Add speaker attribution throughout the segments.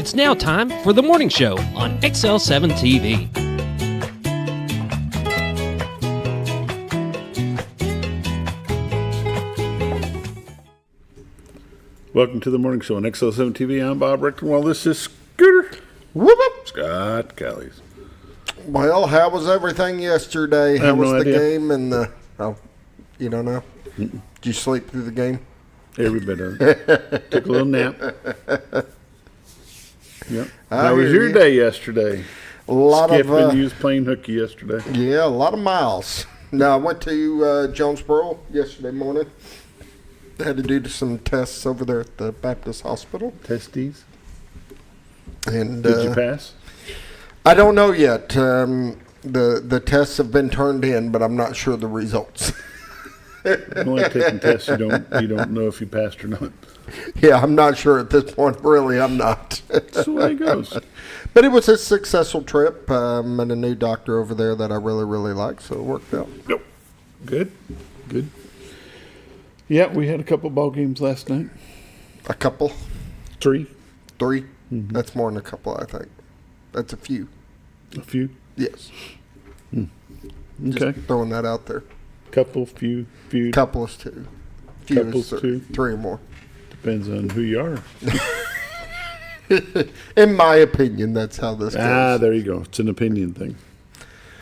Speaker 1: It's now time for the morning show on XL7-TV.
Speaker 2: Welcome to the morning show on XL7-TV. I'm Bob Richter. Well, this is Scooter.
Speaker 3: Whoop, whoop.
Speaker 2: Scott Callies.
Speaker 3: Well, how was everything yesterday? How was the game and the... Oh, you don't know? Did you sleep through the game?
Speaker 2: Every bit of it. Took a little nap. Yep. How was your day yesterday?
Speaker 3: A lot
Speaker 2: Skipping,
Speaker 3: of...
Speaker 2: you was playing hooky yesterday.
Speaker 3: Yeah, a lot of miles. No, I went to Jonesboro yesterday morning. Had to do some tests over there at the Baptist Hospital.
Speaker 2: Testes.
Speaker 3: And
Speaker 2: did you pass?
Speaker 3: I don't know yet. The tests have been turned in, but I'm not sure the results.
Speaker 2: Only taking tests, you don't know if you passed or not.
Speaker 3: Yeah, I'm not sure at this point. Really, I'm not.
Speaker 2: That's the way it goes.
Speaker 3: But it was a successful trip. And a new doctor over there that I really, really like, so it worked out.
Speaker 2: Yep. Good. Yeah, we had a couple ball games last night.
Speaker 3: A couple?
Speaker 2: Three.
Speaker 3: Mm-hmm. That's more than a couple, I think. That's a few.
Speaker 2: A few?
Speaker 3: Yes.
Speaker 2: Okay.
Speaker 3: Just throwing that out there.
Speaker 2: Couple, few.
Speaker 3: Couple is two. Few
Speaker 2: Couples
Speaker 3: is
Speaker 2: two.
Speaker 3: Three or more.
Speaker 2: Depends on who you are.
Speaker 3: In my opinion, that's how this goes.
Speaker 2: Ah, there you go. It's an opinion thing.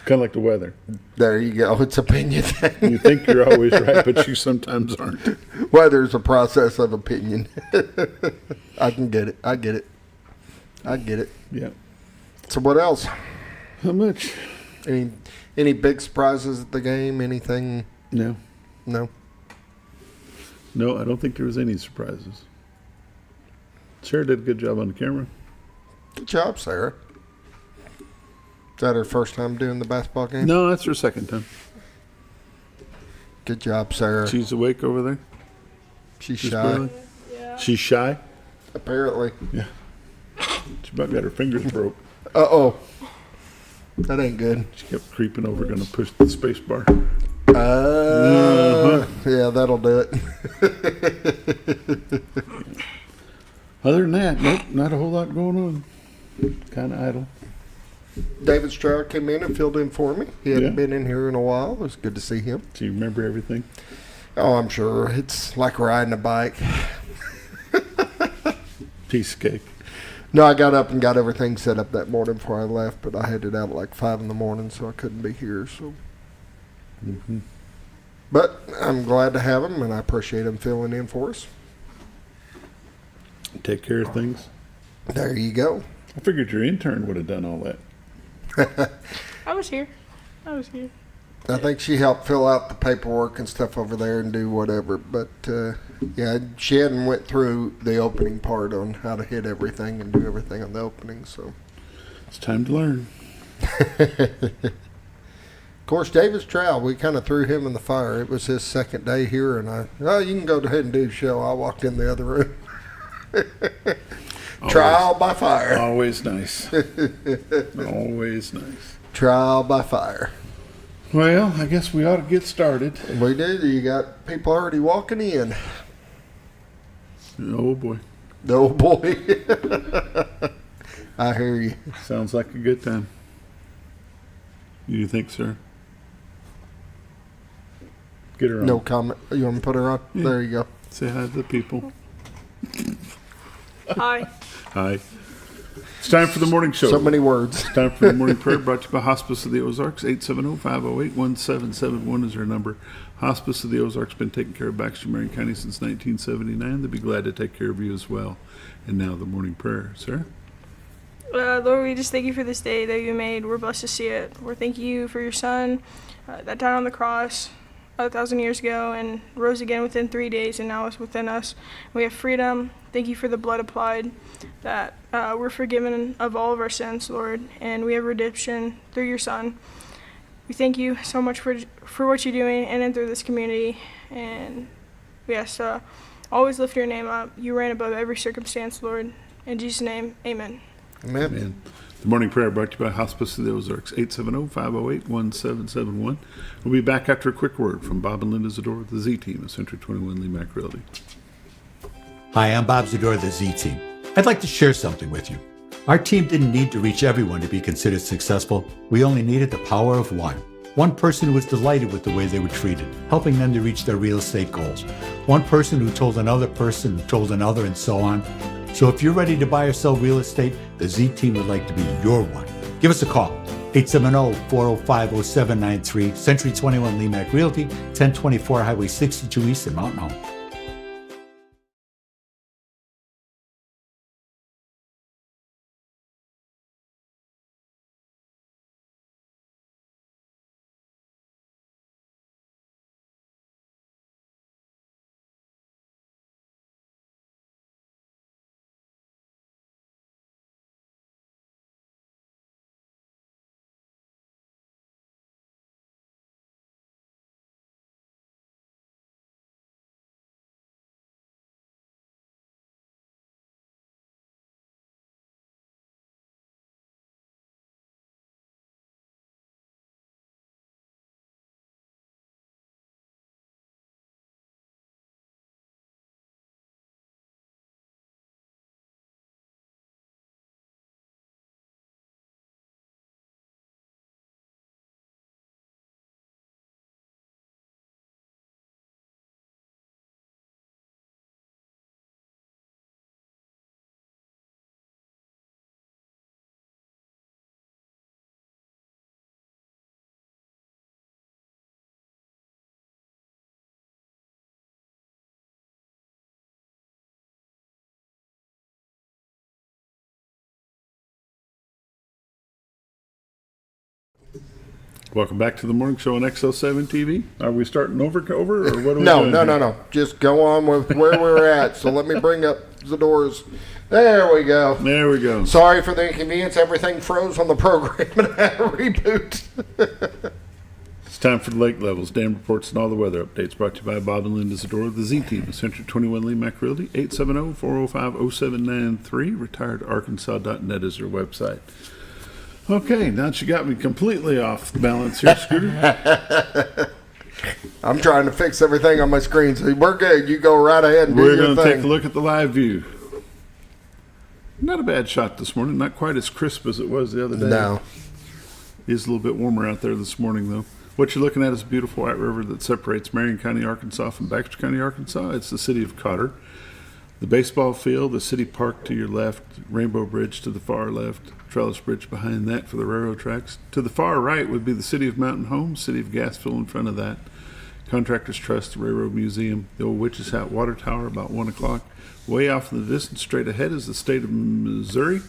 Speaker 2: Kind of like the weather.
Speaker 3: There you go. It's opinion thing.
Speaker 2: You think you're always right, but you sometimes aren't.
Speaker 3: Weather's a process of opinion. I can get it. I get it.
Speaker 2: Yeah.
Speaker 3: So what else?
Speaker 2: How much?
Speaker 3: Any big surprises at the game? Anything?
Speaker 2: No.
Speaker 3: No,
Speaker 2: I don't think there was any surprises. Sarah did a good job on the camera.
Speaker 3: Good job, Sarah. Is that her first time doing the basketball game?
Speaker 2: No, that's her second time.
Speaker 3: Good job, Sarah.
Speaker 2: She's awake over there?
Speaker 3: She's
Speaker 2: Just
Speaker 3: shy.
Speaker 2: barely?
Speaker 4: Yeah.
Speaker 2: She's shy?
Speaker 3: Apparently.
Speaker 2: Yeah. She about got her fingers broke.
Speaker 3: Uh-oh. That ain't good.
Speaker 2: She kept creeping over, going to push the space bar.
Speaker 3: Yeah, that'll do it.
Speaker 2: Other than that, nope, not a whole lot going on. Kind of idle.
Speaker 3: David Stroud came in and filled in for me. He hadn't
Speaker 2: Yeah.
Speaker 3: been in here in a while. It was good to see him.
Speaker 2: Do you remember everything?
Speaker 3: Oh, I'm sure. It's like riding a bike.
Speaker 2: Piece of cake.
Speaker 3: No, I got up and got everything set up that morning before I left, but I headed out at like 5 in the morning, so I couldn't be here. So, But I'm glad to have him, and I appreciate him filling in for us.
Speaker 2: Take care of things.
Speaker 3: There you go.
Speaker 2: I figured your intern would have done all that.
Speaker 4: I was here.
Speaker 3: I think she helped fill out the paperwork and stuff over there and do whatever. But, yeah, she hadn't went through the opening part on how to hit everything and do everything on the opening. So,
Speaker 2: It's time to learn.
Speaker 3: of course, Davis Trout, we kind of threw him in the fire. It was his second day here, and you can go ahead and do the show. I walked in the other room. Trial by fire.
Speaker 2: Always nice. Always nice.
Speaker 3: Trial by fire.
Speaker 2: Well, I guess we ought to get started.
Speaker 3: We did. You got people already walking in.
Speaker 2: Oh, boy.
Speaker 3: Oh, boy. I hear you.
Speaker 2: Sounds like a good time. You think, sir? Get her on.
Speaker 3: No comment. You want me to put her on?
Speaker 2: Yeah.
Speaker 3: There you go.
Speaker 2: Say hi to the people.
Speaker 4: Hi.
Speaker 2: Hi. It's time for the morning show.
Speaker 3: So many words.
Speaker 2: It's time for the morning prayer brought to you by Hospice of the Ozarks. 870-508-1771 is our number. Hospice of the Ozarks been taking care of Baxter, Marion County since 1979. They'll be glad to take care of you as well. And now the morning prayer. Sarah?
Speaker 4: Lord, we just thank you for this day that you made. We're blessed to see it. We're thanking you for your son that died on the cross 1,000 years ago and rose again within 3 days and now is within us. We have freedom. Thank you for the blood applied, that we're forgiven of all of our sins, Lord, and we have redemption through your son. We thank you so much for what you're doing in and through this community, and we ask to always lift your name up. You reign above every circumstance, Lord. In Jesus' name, amen.
Speaker 3: Amen.
Speaker 2: Amen. The morning prayer brought to you by Hospice of the Ozarks, 870-508-1771. We'll be back after a quick word from Bob and Linda Zador, the Z-Team of Century 21 Lee Mack Realty.
Speaker 5: Hi, I'm Bob Zador of the Z-Team. I'd like to share something with you. Our team didn't need to reach everyone to be considered successful. We only needed the power of one. One person who was delighted with the way they were treated, helping them to reach their real estate goals. One person who told another person who told another, and so on. So if you're ready to buy or sell real estate, the Z Team would like to be your one. Give us a call. 870-405-0793, Century 21 Lemac Realty, 1024 Highway 62 East in Mountain Home.
Speaker 2: Welcome back to the morning show on XL7-TV. Are we starting over, or what are we
Speaker 3: No,
Speaker 2: doing?
Speaker 3: no. Just go on with where we're at. So let me bring up the doors. There we go.
Speaker 2: There we go.
Speaker 3: Sorry for the inconvenience. Everything froze on the program and I had to reboot.
Speaker 2: It's time for the lake levels, dam reports, and all the weather updates brought to you by Bob and Linda Zadora, the Z Team, Century 21 Lemac Realty, 870-405-0793. RetiredArkansas.net is their website. Okay, now that you got me completely off balance here, Scooter.
Speaker 3: I'm trying to fix everything on my screen, so we're good. You go right ahead and do
Speaker 2: We're
Speaker 3: your
Speaker 2: going to
Speaker 3: thing.
Speaker 2: take a look at the live view. Not a bad shot this morning. Not quite as crisp as it was the other day.
Speaker 3: No.
Speaker 2: It is a little bit warmer out there this morning, though. What you're looking at is a beautiful white river that separates Marion County, Arkansas from Baxter County, Arkansas. It's the city of Cotter. The baseball field, the city park to your left, Rainbow Bridge to the far left, Trellis Bridge behind that for the railroad tracks. To the far right would be the city of Mountain Home, city of Gassville in front of that. Contractors Trust, the Railroad Museum, the old Witch's Hat Water Tower about 1 o'clock. Way off in the distance, straight ahead, is the state of Missouri.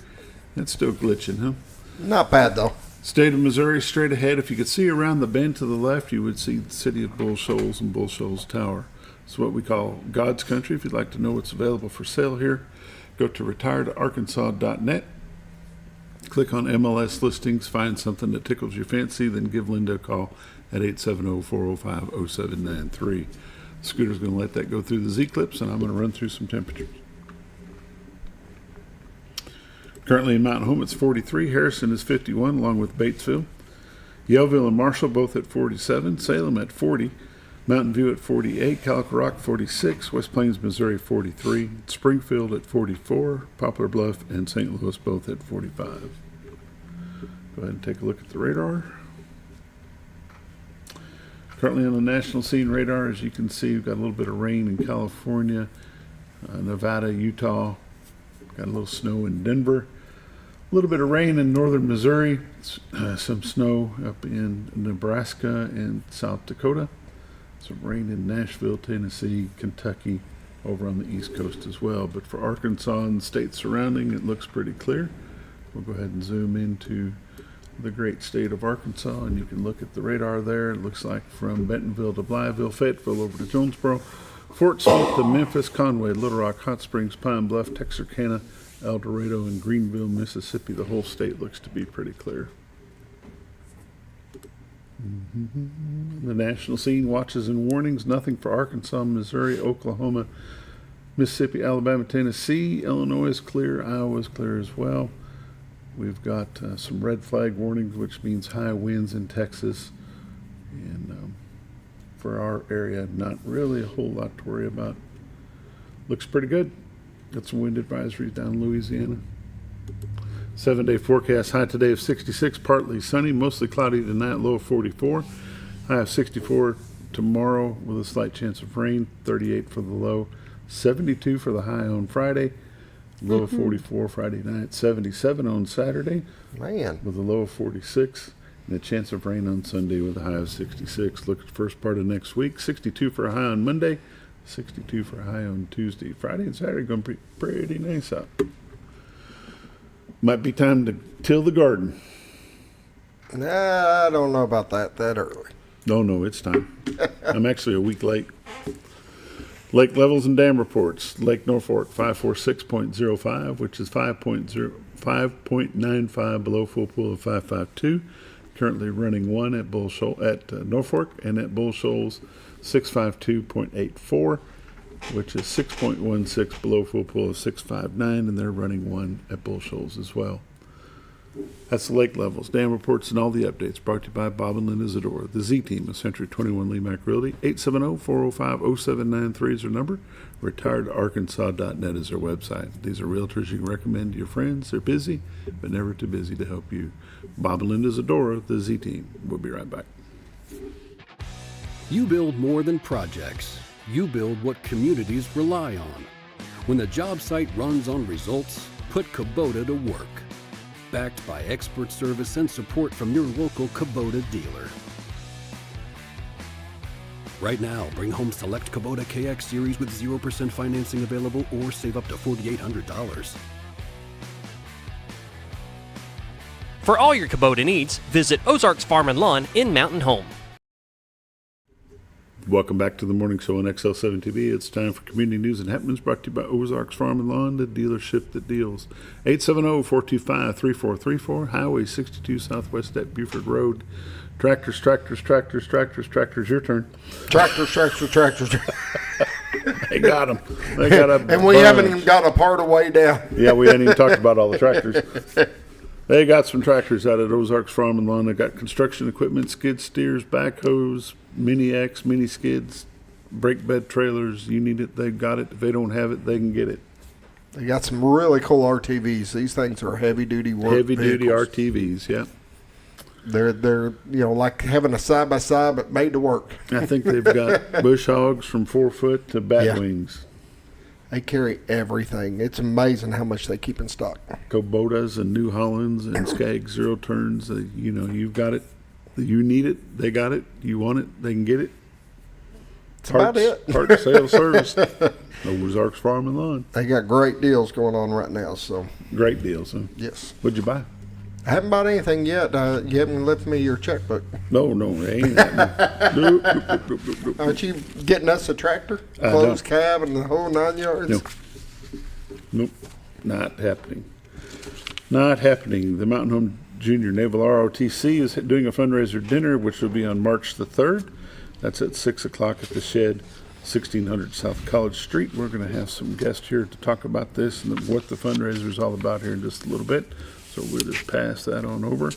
Speaker 2: That's still glitching, huh?
Speaker 3: Not bad, though.
Speaker 2: State of Missouri, straight ahead. If you could see around the bend to the left, you would see the city of Bull Shoals and Bull Shoals Tower. It's what we call God's country. If you'd like to know what's available for sale here, go to retiredarkansas.net. Click on MLS listings, find something that tickles your fancy, then give Linda a call at 870-405-0793. Scooter's going to let that go through the Z-clips, and I'm going to run through some temperatures. Currently in Mountain Home, it's 43. Harrison is 51, along with Batesville. Yellville and Marshall both at 47. Salem at 40. Mountain View at 48. Calico Rock 46. West Plains, Missouri 43. Springfield at 44. Poplar Bluff and St. Louis both at 45. Go ahead and take a look at the radar. Currently on the national scene radar, as you can see, we've got a little bit of rain in California, Nevada, Utah. Got a little snow in Denver. A little bit of rain in northern Missouri. Some snow up in Nebraska and South Dakota. Some rain in Nashville, Tennessee, Kentucky, over on the East Coast as well. But for Arkansas and the states surrounding, it looks pretty clear. We'll go ahead and zoom into the great state of Arkansas, and you can look at the radar there. It looks like from Bentonville to Blytheville, Fayetteville over to Jonesboro, Fort Smith to Memphis, Conway, Little Rock, Hot Springs, Pine Bluff, Texarkana, El Dorado, and Greenville, Mississippi. The whole state looks to be pretty clear. The national scene, watches and warnings, nothing for Arkansas, Missouri, Oklahoma, Mississippi, Alabama, Tennessee. Illinois is clear. Iowa is clear as well. We've got some red flag warnings, which means high winds in Texas. And for our area, not really a whole lot to worry about. Looks pretty good. Got some wind advisories down in Louisiana. 7-day forecast, high today of 66, partly sunny, mostly cloudy tonight, low of 44. High of 64 tomorrow with a slight chance of rain, 38 for the low, 72 for the high on Friday, low of 44 Friday night, 77 on Saturday
Speaker 3: Man.
Speaker 2: with a low of 46, and a chance of rain on Sunday with a high of 66. Look at the first part of next week, 62 for a high on Monday, 62 for a high on Tuesday. Friday and Saturday going to be pretty nice out. Might be time to till the garden.
Speaker 3: Nah, I don't know about that early.
Speaker 2: No, it's time. I'm actually a week late. Lake levels and dam reports. Lake Norfolk 546.05, which is 5.95 below full pool of 552. Currently running 1 at Bull Shoal at Norfolk, and at Bull Shoals 652.84, which is 6.16 below full pool of 659, and they're running 1 at Bull Shoals as well. That's the lake levels, dam reports, and all the updates brought to you by Bob and Lynn Isadora, the Z Team of Century 21 Lee Mack Realty. 870-405-0793 is their number. RetiredArkansas.net is their website. These are realtors you can recommend to your friends. They're busy, but never too busy to help you. Bob and Lynn Isadora, the Z Team. We'll be right back.
Speaker 6: You build more than projects. You build what communities rely on. When the job site runs on results, put Kubota to work. Backed by expert service and support from your local Kubota dealer. Right now, bring home select Kubota KX Series with 0% financing available or save up to $4,800.
Speaker 1: For all your Kubota needs, visit Ozarks Farm and Lawn in Mountain Home.
Speaker 2: Welcome back to the morning show on XL7-TV. It's time for community news and happenings brought to you by Ozarks Farm and Lawn, the dealership that deals. 870-425-3434, Highway 62 Southwest at Buford Road. Tractors, your turn.
Speaker 3: Tractors.
Speaker 2: They got them. They got a
Speaker 3: And we
Speaker 2: bunch.
Speaker 3: haven't even got a part of way down.
Speaker 2: Yeah, we hadn't even talked about all the tractors. They got some tractors out at Ozarks Farm and Lawn. They got construction equipment, skid steers, backhoes, mini X, mini skids, brake bed trailers. You need it, they've got it. If they don't have it, they can get it.
Speaker 3: They got some really cool RTVs. These things are heavy duty work.
Speaker 2: Heavy duty
Speaker 3: vehicles.
Speaker 2: RTVs, yeah.
Speaker 3: They're like having a side by side but made to work.
Speaker 2: I think they've got bush hogs from 4 foot to bat
Speaker 3: Yeah.
Speaker 2: wings.
Speaker 3: They carry everything. It's amazing how much they keep in stock.
Speaker 2: Kubotas and New Hollands and Skag zero turns. You've got it. You need it. They got it. You want it. They can get it.
Speaker 3: That's about it.
Speaker 2: Parts sales service. Ozarks Farm and Lawn.
Speaker 3: They got great deals going on right now. So
Speaker 2: Great deals, huh?
Speaker 3: yes,
Speaker 2: What'd you buy?
Speaker 3: I haven't bought anything yet. You haven't left me your checkbook.
Speaker 2: No, they ain't happening. Nope.
Speaker 3: Aren't you getting us a tractor,
Speaker 2: No.
Speaker 3: closed cab, and the whole 9 yards?
Speaker 2: Nope. Not happening. Not happening. The Mountain Home Junior Naval ROTC is doing a fundraiser dinner, which will be on March the 3rd. That's at 6 o'clock at the Shed, 1600 South College Street. We're going to have some guests here to talk about this and what the fundraiser is all about here in just a little bit. So we'll just pass that on over.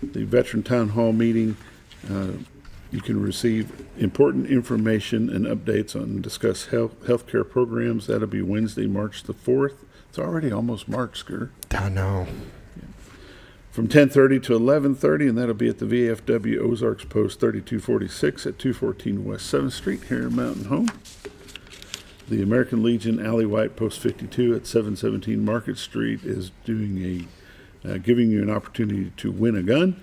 Speaker 2: The Veteran Town Hall meeting, you can receive important information and updates on discuss healthcare programs. That'll be Wednesday, March the 4th. It's already almost March, Scooter.
Speaker 3: I know.
Speaker 2: From 10:30 to 11:30, and that'll be at the VFW Ozarks Post 3246 at 214 West 7th Street here in Mountain Home. The American Legion Alley White Post 52 at 717 Market Street is doing giving you an opportunity to win a gun,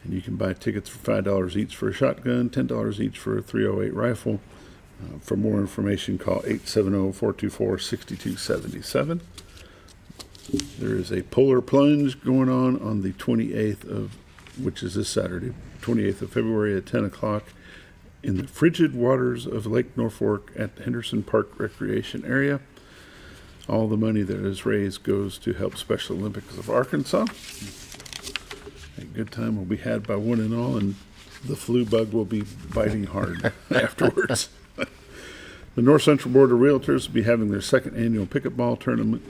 Speaker 2: and you can buy tickets for $5 each for a shotgun, $10 each for a .308 rifle. For more information, call 870-424-6277. There is a polar plunge going on the 28th of, which is this Saturday, 28th of February at 10 o'clock in the frigid waters of Lake Norfolk at Henderson Park Recreation Area. All the money that is raised goes to help Special Olympics of Arkansas. A good time will be had by one and all, and the flu bug will be biting hard afterwards. The North Central Board of Realtors will be having their second annual pickleball tournament,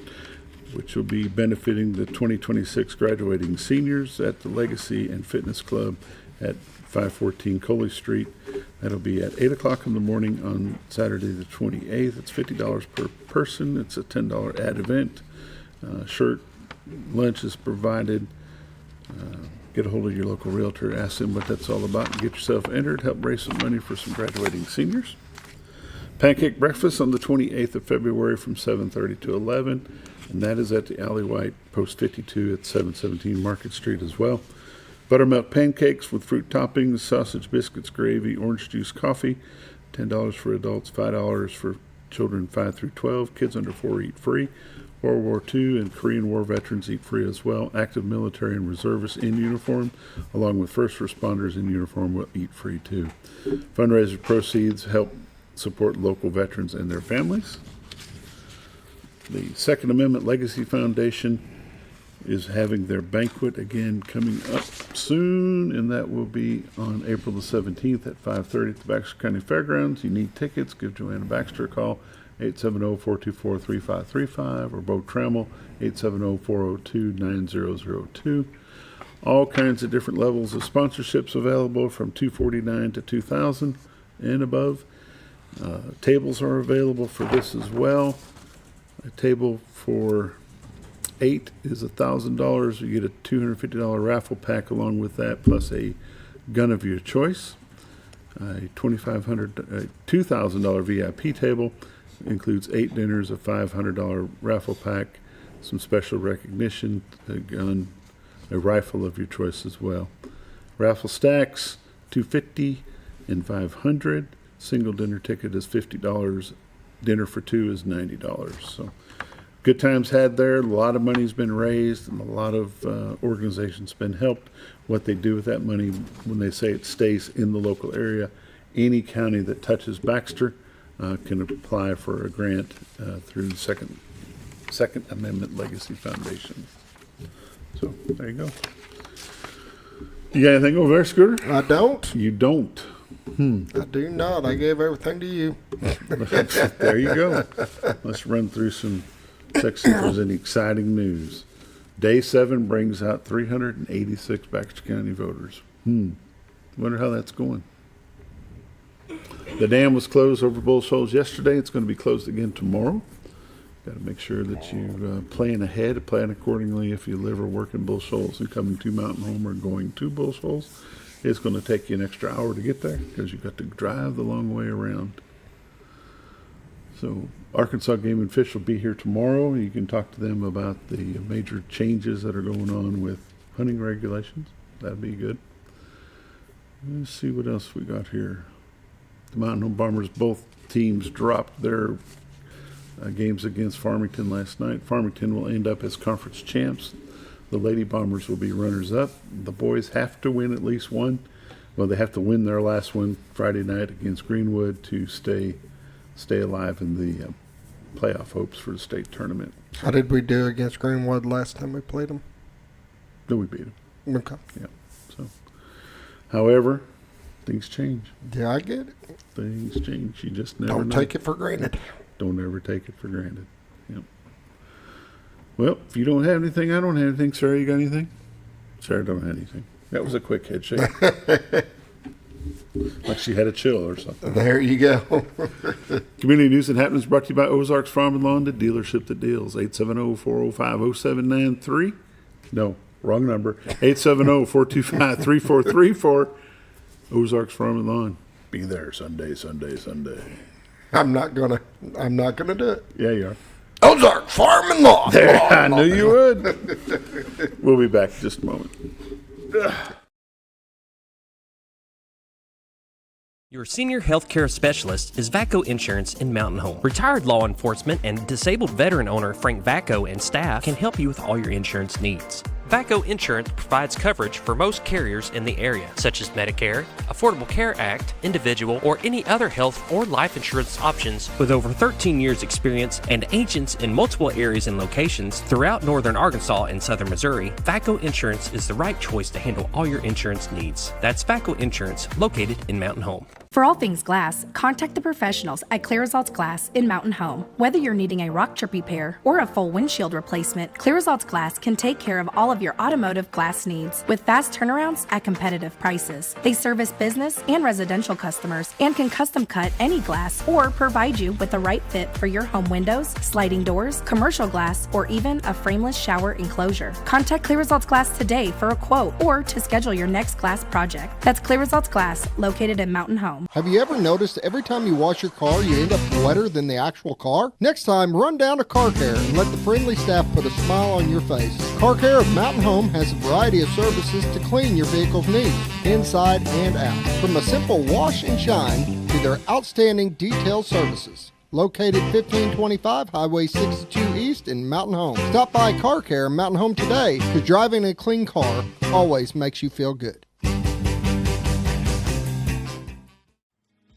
Speaker 2: which will be benefiting the 2026 graduating seniors at the Legacy and Fitness Club at 514 Coley Street. That'll be at 8 o'clock in the morning on Saturday the 28th. It's $50 per person. It's a $10 ad event. Shirt, Lunch is provided. Get a hold of your local realtor, ask them what that's all about, and get yourself entered. Help raise some money for some graduating seniors. Pancake breakfast on the 28th of February from 7:30 to 11, and that is at the Alley White, Post 52 at 717 Market Street as well. Buttermilk pancakes with fruit toppings, sausage, biscuits, gravy, orange juice, coffee. $10 for adults, $5 for children 5 through 12. Kids under 4 eat free. World War II and Korean War veterans eat free as well. Active military and reservists in uniform, along with first responders in uniform, will eat free too. Fundraiser proceeds help support local veterans and their families. The Second Amendment Legacy Foundation is having their banquet again coming up soon, and that will be on April the 17th at 5:30 at the Baxter County Fairgrounds. You need tickets, give Joanna Baxter a call, 870-424-3535, or Bo Trammell, 870-402-9002. All kinds of different levels of sponsorships available from $249 to $2,000 and above. Tables are available for this as well. A table for 8 is $1,000. You get a $250 raffle pack along with that, plus a gun of your choice. A $2,000 VIP table includes 8 dinners, a $500 raffle pack, some special recognition, a gun, a rifle of your choice as well. Raffle stacks, $250 and $500. Single dinner ticket is $50. Dinner for 2 is $90. So good times had there. A lot of money's been raised, and a lot of organizations been helped. What they do with that money, when they say it stays in the local area, any county that touches Baxter can apply for a grant through the Second Amendment Legacy Foundation. So there you go. You got anything over there, Scooter?
Speaker 3: I don't.
Speaker 2: You don't.
Speaker 3: I do not. I gave everything to you.
Speaker 2: There you go. Let's run through some sections if there's any exciting news. Day 7 brings out 386 Baxter County voters. Wonder how that's going. The dam was closed over Bull Shoals yesterday. It's going to be closed again tomorrow. Got to make sure that you plan ahead, plan accordingly if you live or work in Bull Shoals and coming to Mountain Home or going to Bull Shoals. It's going to take you an extra hour to get there because you've got to drive the long way around. So Arkansas Game and Fish will be here tomorrow. You can talk to them about the major changes that are going on with hunting regulations. That'd be good. Let's see what else we got here. The Mountain Home Bombers, both teams dropped their games against Farmington last night. Farmington will end up as conference champs. The Lady Bombers will be runners-up. The boys have to win at least one. Well, they have to win their last one Friday night against Greenwood to stay alive in the playoff hopes for the state tournament.
Speaker 3: How did we do against Greenwood last time we played them?
Speaker 2: No, we beat them.
Speaker 3: Okay.
Speaker 2: Yeah. So, however, things change.
Speaker 3: Yeah, I get it.
Speaker 2: Things change. You just never
Speaker 3: Don't
Speaker 2: know.
Speaker 3: take it for granted.
Speaker 2: Don't ever take it for granted. Yep. Well, if you don't have anything, I don't have anything. Sarah, you got anything? Sarah don't have anything. That was a quick head shake. Like she had a chill or something.
Speaker 3: There you go.
Speaker 2: Community News and Happenings brought to you by Ozarks Farm and Lawn, the dealership that deals. 870-405-0793. No, wrong number. 870-425-3434. Ozarks Farm and Lawn. Be there Sunday.
Speaker 3: I'm not gonna do it.
Speaker 2: Yeah, you are.
Speaker 3: Ozark Farm and Lawn.
Speaker 2: There, I knew you would. We'll be back in just a moment.
Speaker 1: Your senior healthcare specialist is VACO Insurance in Mountain Home. Retired law enforcement and disabled veteran owner Frank VACO and staff can help you with all your insurance needs. VACO Insurance provides coverage for most carriers in the area, such as Medicare, Affordable Care Act, individual, or any other health or life insurance options. With over 13 years experience and agents in multiple areas and locations throughout northern Arkansas and southern Missouri, VACO Insurance is the right choice to handle all your insurance needs. That's VACO Insurance, located in Mountain Home.
Speaker 7: For all things glass, contact the professionals at Clear Results Glass in Mountain Home. Whether you're needing a rock chip repair or a full windshield replacement, Clear Results Glass can take care of all of your automotive glass needs with fast turnarounds at competitive prices. They service business and residential customers and can custom cut any glass or provide you with the right fit for your home windows, sliding doors, commercial glass, or even a frameless shower enclosure. Contact Clear Results Glass today for a quote or to schedule your next glass project. That's Clear Results Glass, located in Mountain Home.
Speaker 3: Have you ever noticed every time you wash your car, you end up wetter than the actual car? Next time, run down to Car Care and let the friendly staff put a smile on your face. Car Care of Mountain Home has a variety of services to clean your vehicle's needs, inside and out. From a simple wash and shine to their outstanding detailed services. Located 1525 Highway 62 East in Mountain Home. Stop by Car Care Mountain Home today, because driving a clean car always makes you feel good.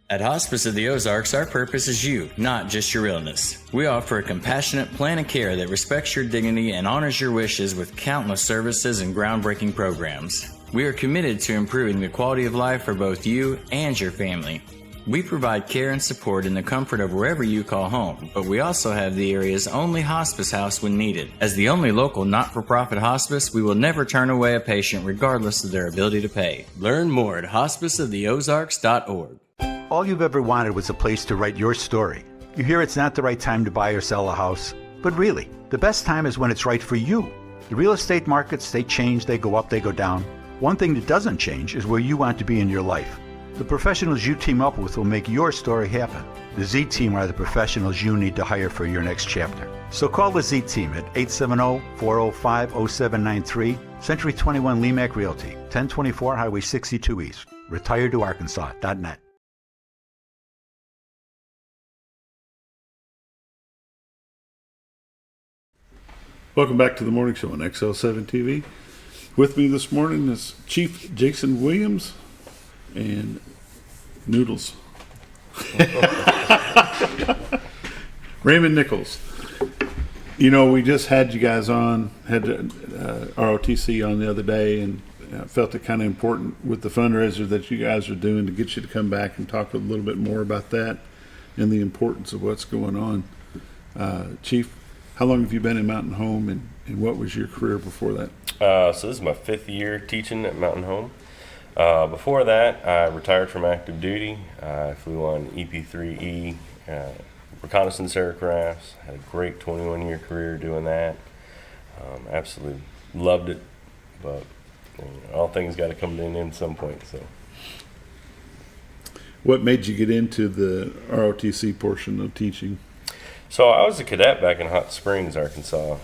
Speaker 8: At Hospice of the Ozarks, our purpose is you, not just your illness. We offer a compassionate plan of care that respects your dignity and honors your wishes with countless services and groundbreaking programs. We are committed to improving the quality of life for both you and your family. We provide care and support in the comfort of wherever you call home, but we also have the area's only hospice house when needed. As the only local not-for-profit hospice, we will never turn away a patient regardless of their ability to pay. Learn more at hospiceoftheozarks.org.
Speaker 5: All you've ever wanted was a place to write your story. You hear it's not the right time to buy or sell a house, but really, the best time is when it's right for you. The real estate markets, they change, they go up, they go down. One thing that doesn't change is where you want to be in your life. The professionals you team up with will make your story happen. The Z Team are the professionals you need to hire for your next chapter. So call the Z Team at 870-405-0793, Century 21 Lemac Realty, 1024 Highway 62 East, retiredtoarkansas.net.
Speaker 2: Welcome back to the morning show on XL7-TV. With me this morning is Chief Jason Williams and Noodles. Raymond Nichols. You know, we just had you guys on, had ROTC on the other day, and felt it kind of important with the fundraiser that you guys are doing to get you to come back and talk a little bit more about that and the importance of what's going on. Chief, how long have you been in Mountain Home, and what was your career before that?
Speaker 9: So this is my 5th year teaching at Mountain Home. Before that, I retired from active duty. I flew on EP-3E reconnaissance aircrafts. Had a great 21-year career doing that. Absolutely loved it, but all things got to come to an end at some point. So,
Speaker 2: what made you get into the ROTC portion of teaching?
Speaker 9: So I was a cadet back in Hot Springs, Arkansas,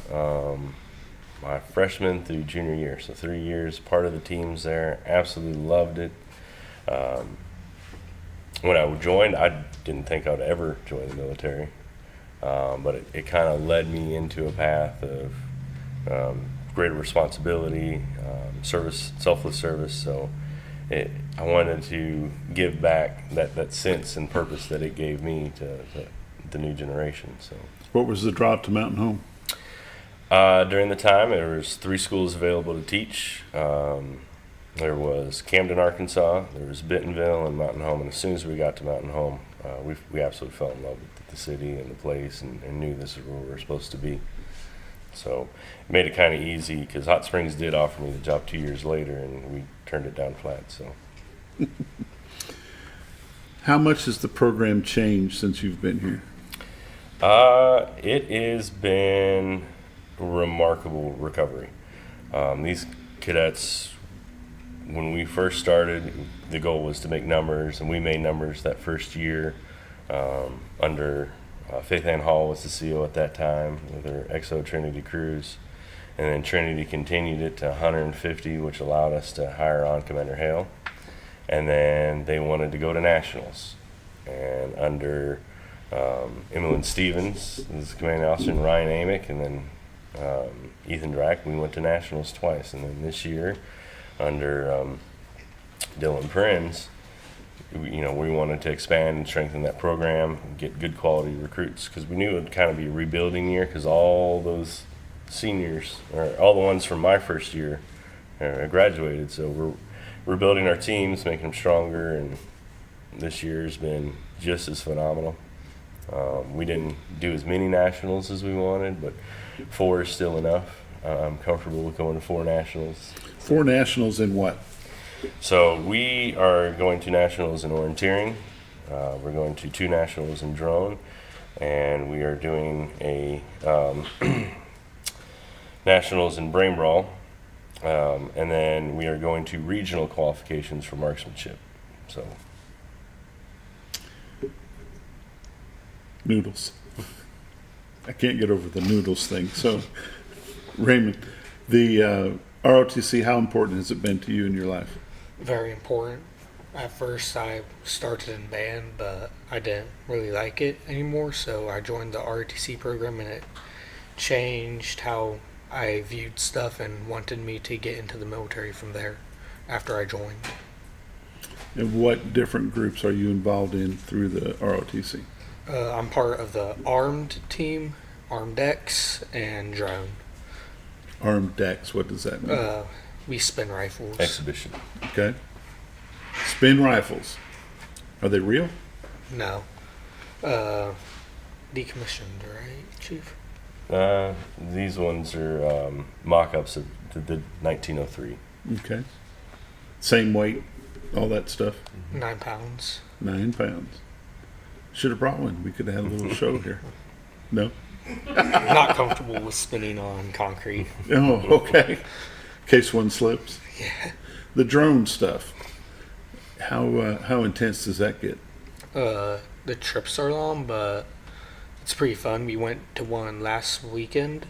Speaker 9: my freshman through junior year. So 3 years, part of the teams there. Absolutely loved it. When I joined, I didn't think I'd ever join the military, but it kind of led me into a path of greater responsibility, service, selfless service. So I wanted to give back that sense and purpose that it gave me to the new generation. So,
Speaker 2: what was the draw to Mountain Home?
Speaker 9: During the time, there was 3 schools available to teach. There was Camden, Arkansas, there was Bentonville, and Mountain Home. And as soon as we got to Mountain Home, we absolutely fell in love with the city and the place, and knew this is where we were supposed to be. So it made it kind of easy, because Hot Springs did offer me the job 2 years later, and we turned it down flat. So.
Speaker 2: How much has the program changed since you've been here?
Speaker 9: It has been a remarkable recovery. These cadets, when we first started, the goal was to make numbers, and we made numbers that first year. Under Faith Ann Hall was the CO at that time with her XO Trinity cruise, and then Trinity continued it to 150, which allowed us to hire on Commander Hale. And then they wanted to go to nationals, and under Emmeline Stevens, the commanding officer, and Ryan Amick, and then Ethan Drack, we went to nationals twice. And then this year, under Dylan Prinz, we wanted to expand and strengthen that program, and get good quality recruits, because we knew it would kind of be a rebuilding year, because all those seniors, or all the ones from my first year, graduated. So we're building our teams, making them stronger, and this year has been just as phenomenal. We didn't do as many nationals as we wanted, but 4 is still enough. I'm comfortable with going to 4 nationals.
Speaker 2: 4 nationals in what?
Speaker 9: So we are going to nationals in orienteering. We're going to 2 nationals in drone, and we are doing a nationals in brain brawl, and then we are going to regional qualifications for marksmanship. So
Speaker 2: Noodles. I can't get over the noodles thing. So, Raymond, the ROTC, how important has it been to you in your life?
Speaker 10: Very important. At first I started in band, but I didn't really like it anymore, so I joined the ROTC program, and it changed how I viewed stuff and wanted me to get into the military from there after I joined.
Speaker 2: And what different groups are you involved in through the ROTC?
Speaker 10: I'm part of the armed team, armed X, and drone.
Speaker 2: Armed decks, what does that mean?
Speaker 10: We spin rifles.
Speaker 9: exhibition.
Speaker 2: Okay. Spin rifles. Are they real?
Speaker 10: No. Decommissioned, right, Chief?
Speaker 9: These ones are mock-ups of the 1903.
Speaker 2: Okay. Same weight, all that stuff?
Speaker 10: 9 pounds.
Speaker 2: 9 pounds. Should have brought one. We could have had a little show here. No?
Speaker 10: Not comfortable with spinning on concrete.
Speaker 2: Oh, okay. In case one slips.
Speaker 10: Yeah.
Speaker 2: The drone stuff. How intense does that get?
Speaker 10: The trips are long, but it's pretty fun. We went to one last weekend,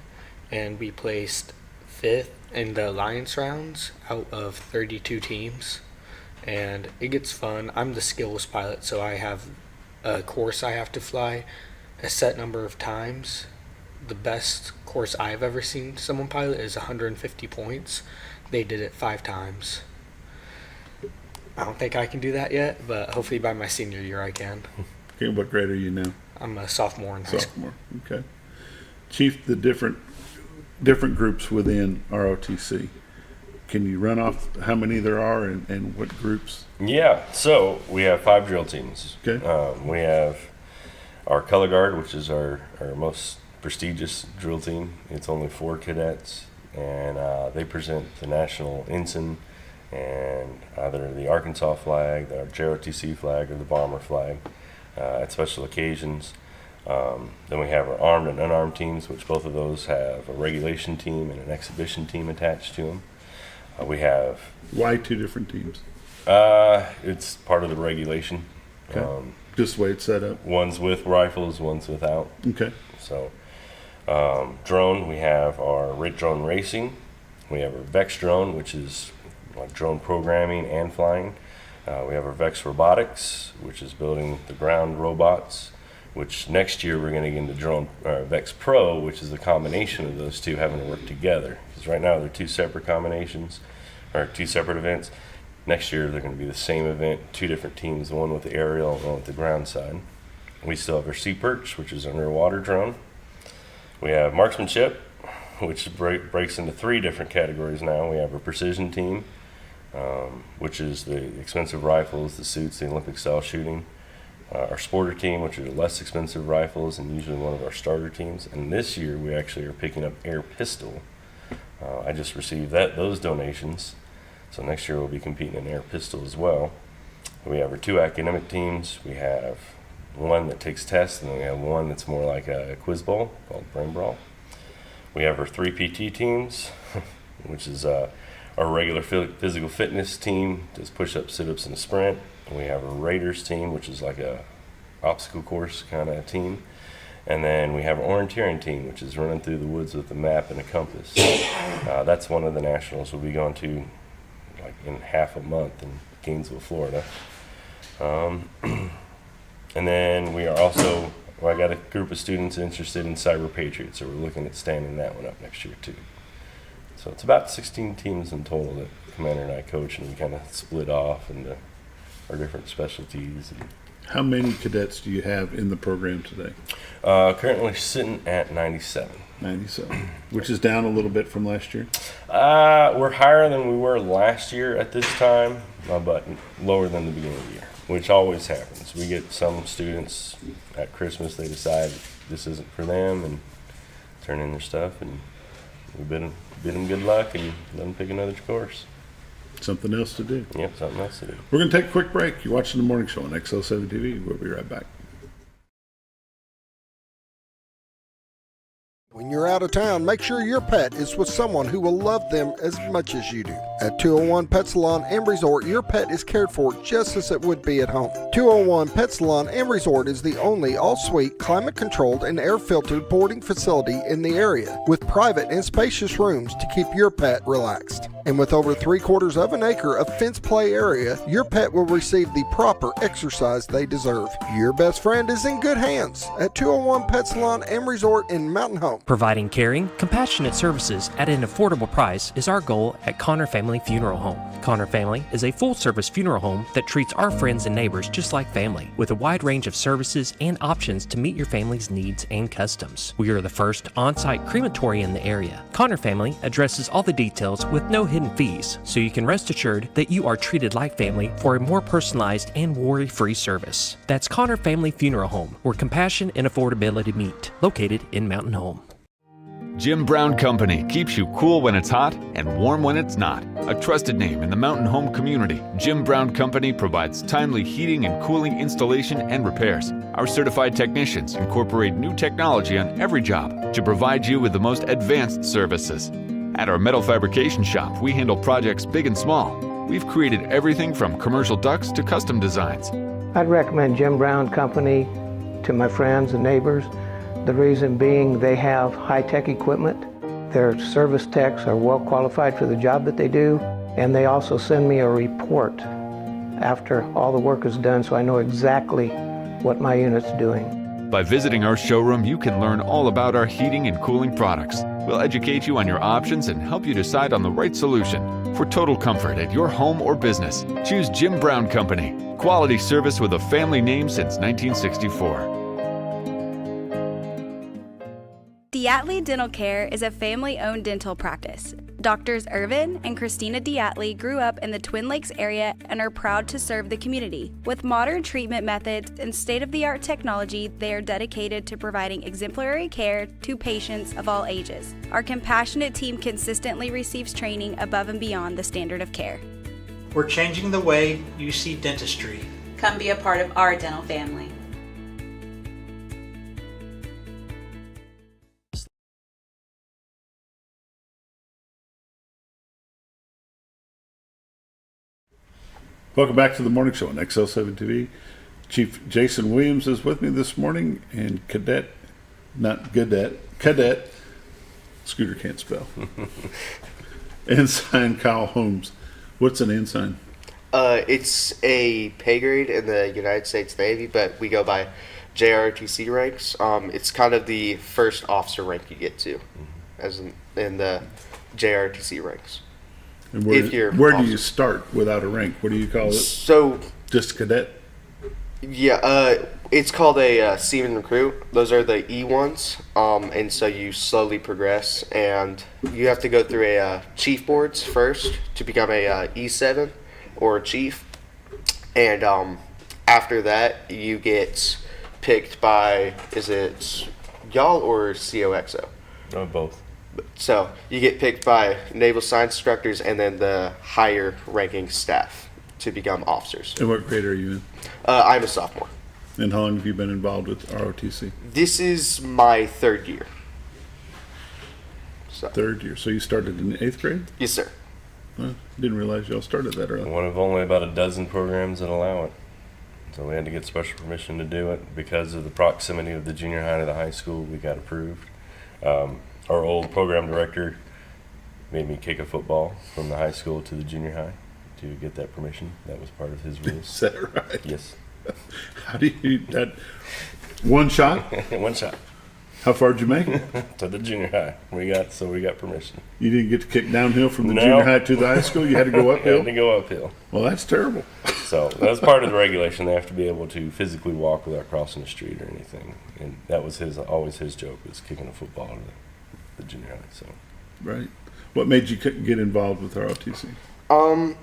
Speaker 10: and we placed 5th in the alliance rounds out of 32 teams, and it gets fun. I'm the skills pilot, so I have a course I have to fly a set number of times. The best course I've ever seen someone pilot is 150 points. They did it 5 times. I don't think I can do that yet, but hopefully by my senior year I can.
Speaker 2: Okay, what grade are you now?
Speaker 10: I'm a sophomore in high school.
Speaker 2: Sophomore. Okay. Chief, the different groups within ROTC. Can you run off how many there are and what groups?
Speaker 9: Yeah, so we have 5 drill teams.
Speaker 2: Okay.
Speaker 9: We have our color guard, which is our most prestigious drill team. It's only 4 cadets, and they present the national ensign and either the Arkansas flag, the NJROTC flag, or the bomber flag at special occasions. Then we have our armed and unarmed teams, which both of those have a regulation team and an exhibition team attached to them. We have...
Speaker 2: Why 2 different teams?
Speaker 9: It's part of the regulation.
Speaker 2: Okay. Just the way it's set up?
Speaker 9: One's with rifles, one's without.
Speaker 2: Okay.
Speaker 9: So, drone, we have our drone racing. We have our Vex drone, which is like drone programming and flying. We have our Vex robotics, which is building the ground robots, which next year we're going to get into drone Vex Pro, which is a combination of those 2 having to work together. Because right now they're 2 separate combinations, or 2 separate events. Next year they're going to be the same event, 2 different teams, one with the aerial and one with the ground side. We still have our Sea Perch, which is underwater drone. We have marksmanship, which breaks into 3 different categories now. We have our precision team, which is the expensive rifles, the suits, the Olympic style shooting. Our sporter team, which are the less expensive rifles and usually one of our starter teams. And this year we actually are picking up air pistol. I just received those donations. So next year we'll be competing in air pistol as well. We have our 2 academic teams. We have one that takes tests, and then we have one that's more like a quiz bowl called Brain Brawl. We have our 3 PT teams, which is our regular physical fitness team, does push-ups, sit-ups, and a sprint. And we have a Raiders team, which is like a obstacle course kind of team. And then we have an orienteering team, which is running through the woods with a map and a compass. That's one of the nationals we'll be going to like in half a month in Gainesville, Florida. And then we are also, I got a group of students interested in Cyber Patriot, so we're looking at standing that one up next year too. So it's about 16 teams in total that Commander and I coach, and we kind of split off into our different specialties.
Speaker 2: How many cadets do you have in the program today?
Speaker 9: Currently sitting at 97.
Speaker 2: 97, which is down a little bit from last year.
Speaker 9: We're higher than we were last year at this time, but lower than the beginning of the year. which always happens. We get some students at Christmas, they decide this isn't for them and turn in their stuff, and we bid them good luck and let them pick another course.
Speaker 2: Something else to do.
Speaker 9: Yep, something else to do.
Speaker 2: We're going to take a quick break. You're watching The Morning Show on XL7-TV. We'll be right back.
Speaker 3: When you're out of town, make sure your pet is with someone who will love them as much as you do. At 201 Pet Salon and Resort, your pet is cared for just as it would be at home. 201 Pet Salon and Resort is the only all-suite, climate-controlled, and air-filtered boarding facility in the area, with private and spacious rooms to keep your pet relaxed. And with over 3/4 of an acre of fenced play area, your pet will receive the proper exercise they deserve. Your best friend is in good hands at 201 Pet Salon and Resort in Mountain Home.
Speaker 1: Providing caring, compassionate services at an affordable price is our goal at Connor Family Funeral Home. Connor Family is a full-service funeral home that treats our friends and neighbors just like family, with a wide range of services and options to meet your family's needs and customs. We are the first on-site crematory in the area. Connor Family addresses all the details with no hidden fees, so you can rest assured that you are treated like family for a more personalized and worry-free service. That's Connor Family Funeral Home, where compassion and affordability meet, located in Mountain Home.
Speaker 11: Jim Brown Company keeps you cool when it's hot and warm when it's not. A trusted name in the mountain home community, Jim Brown Company provides timely heating and cooling installation and repairs. Our certified technicians incorporate new technology on every job to provide you with the most advanced services. At our metal fabrication shop, we handle projects big and small. We've created everything from commercial ducts to custom designs.
Speaker 12: I'd recommend Jim Brown Company to my friends and neighbors. The reason being they have high-tech equipment. Their service techs are well qualified for the job that they do, and they also send me a report after all the work is done so I know exactly what my unit's doing.
Speaker 11: By visiting our showroom, you can learn all about our heating and cooling products. We'll educate you on your options and help you decide on the right solution. For total comfort at your home or business, choose Jim Brown Company. Quality service with a family name since 1964.
Speaker 13: Diatley Dental Care is a family-owned dental practice. Doctors Irvin and Christina Diatley grew up in the Twin Lakes area and are proud to serve the community. With modern treatment methods and state-of-the-art technology, they are dedicated to providing exemplary care to patients of all ages. Our compassionate team consistently receives training above and beyond the standard of care.
Speaker 14: We're changing the way you see dentistry.
Speaker 15: Come be a part of our dental family.
Speaker 2: Welcome back to the Morning Show on XL7-TV. Chief Jason Williams is with me this morning, and Cadet, Scooter can't spell. Ensign Kyle Holmes. What's an ensign?
Speaker 16: It's a pay grade in the United States Navy, but we go by NJROTC ranks. It's kind of the first officer rank you get to, as in the NJROTC ranks.
Speaker 2: And where do you start without a rank? What do you call it?
Speaker 16: So
Speaker 2: just cadet?
Speaker 16: Yeah, it's called a seaman recruit. Those are the E1s, and so you slowly progress, and you have to go through a chief boards first to become a E7 or a chief, and after that you get picked by, is it y'all or COXO?
Speaker 9: Both.
Speaker 16: So you get picked by naval science instructors and then the higher ranking staff to become officers.
Speaker 2: And what grade are you in?
Speaker 16: I'm a sophomore.
Speaker 2: And how long have you been involved with ROTC?
Speaker 16: This is my third year. So.
Speaker 2: Third year. So you started in 8th grade?
Speaker 16: Yes, sir.
Speaker 2: Well, didn't realize y'all started that early.
Speaker 9: One of only about a dozen programs that allow it. So we had to get special permission to do it. Because of the proximity of the junior high to the high school, we got approved. Our old program director made me kick a football from the high school to the junior high to get that permission. That was part of his rules.
Speaker 2: Is that right?
Speaker 9: Yes.
Speaker 2: How do you do that? One shot?
Speaker 9: One shot.
Speaker 2: How far did you make it?
Speaker 9: To the junior high. We got permission.
Speaker 2: You didn't get to kick downhill from the junior high to the high school? You had to go uphill?
Speaker 9: Had to go uphill.
Speaker 2: Well, that's terrible.
Speaker 9: So that's part of the regulation. They have to be able to physically walk without crossing the street or anything. And that was always his joke, was kicking a football to the junior high. So.
Speaker 2: Right. What made you get involved with ROTC?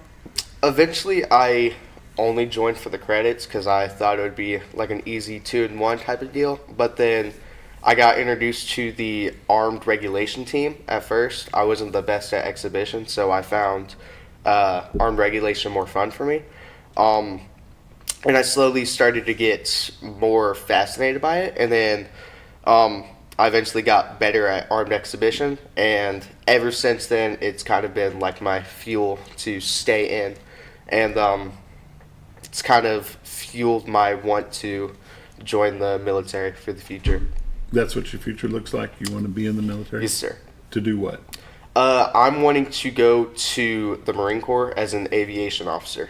Speaker 16: Eventually I only joined for the credits because I thought it would be like an easy 2-in-1 type of deal. But then I got introduced to the armed regulation team at first. I wasn't the best at exhibition, so I found armed regulation more fun for me. And I slowly started to get more fascinated by it. And then I eventually got better at armed exhibition. And ever since then, it's kind of been like my fuel to stay in. And it's kind of fueled my want to join the military for the future.
Speaker 2: That's what your future looks like? You want to be in the military?
Speaker 16: Yes, sir.
Speaker 2: To do what?
Speaker 16: I'm wanting to go to the Marine Corps as an aviation officer.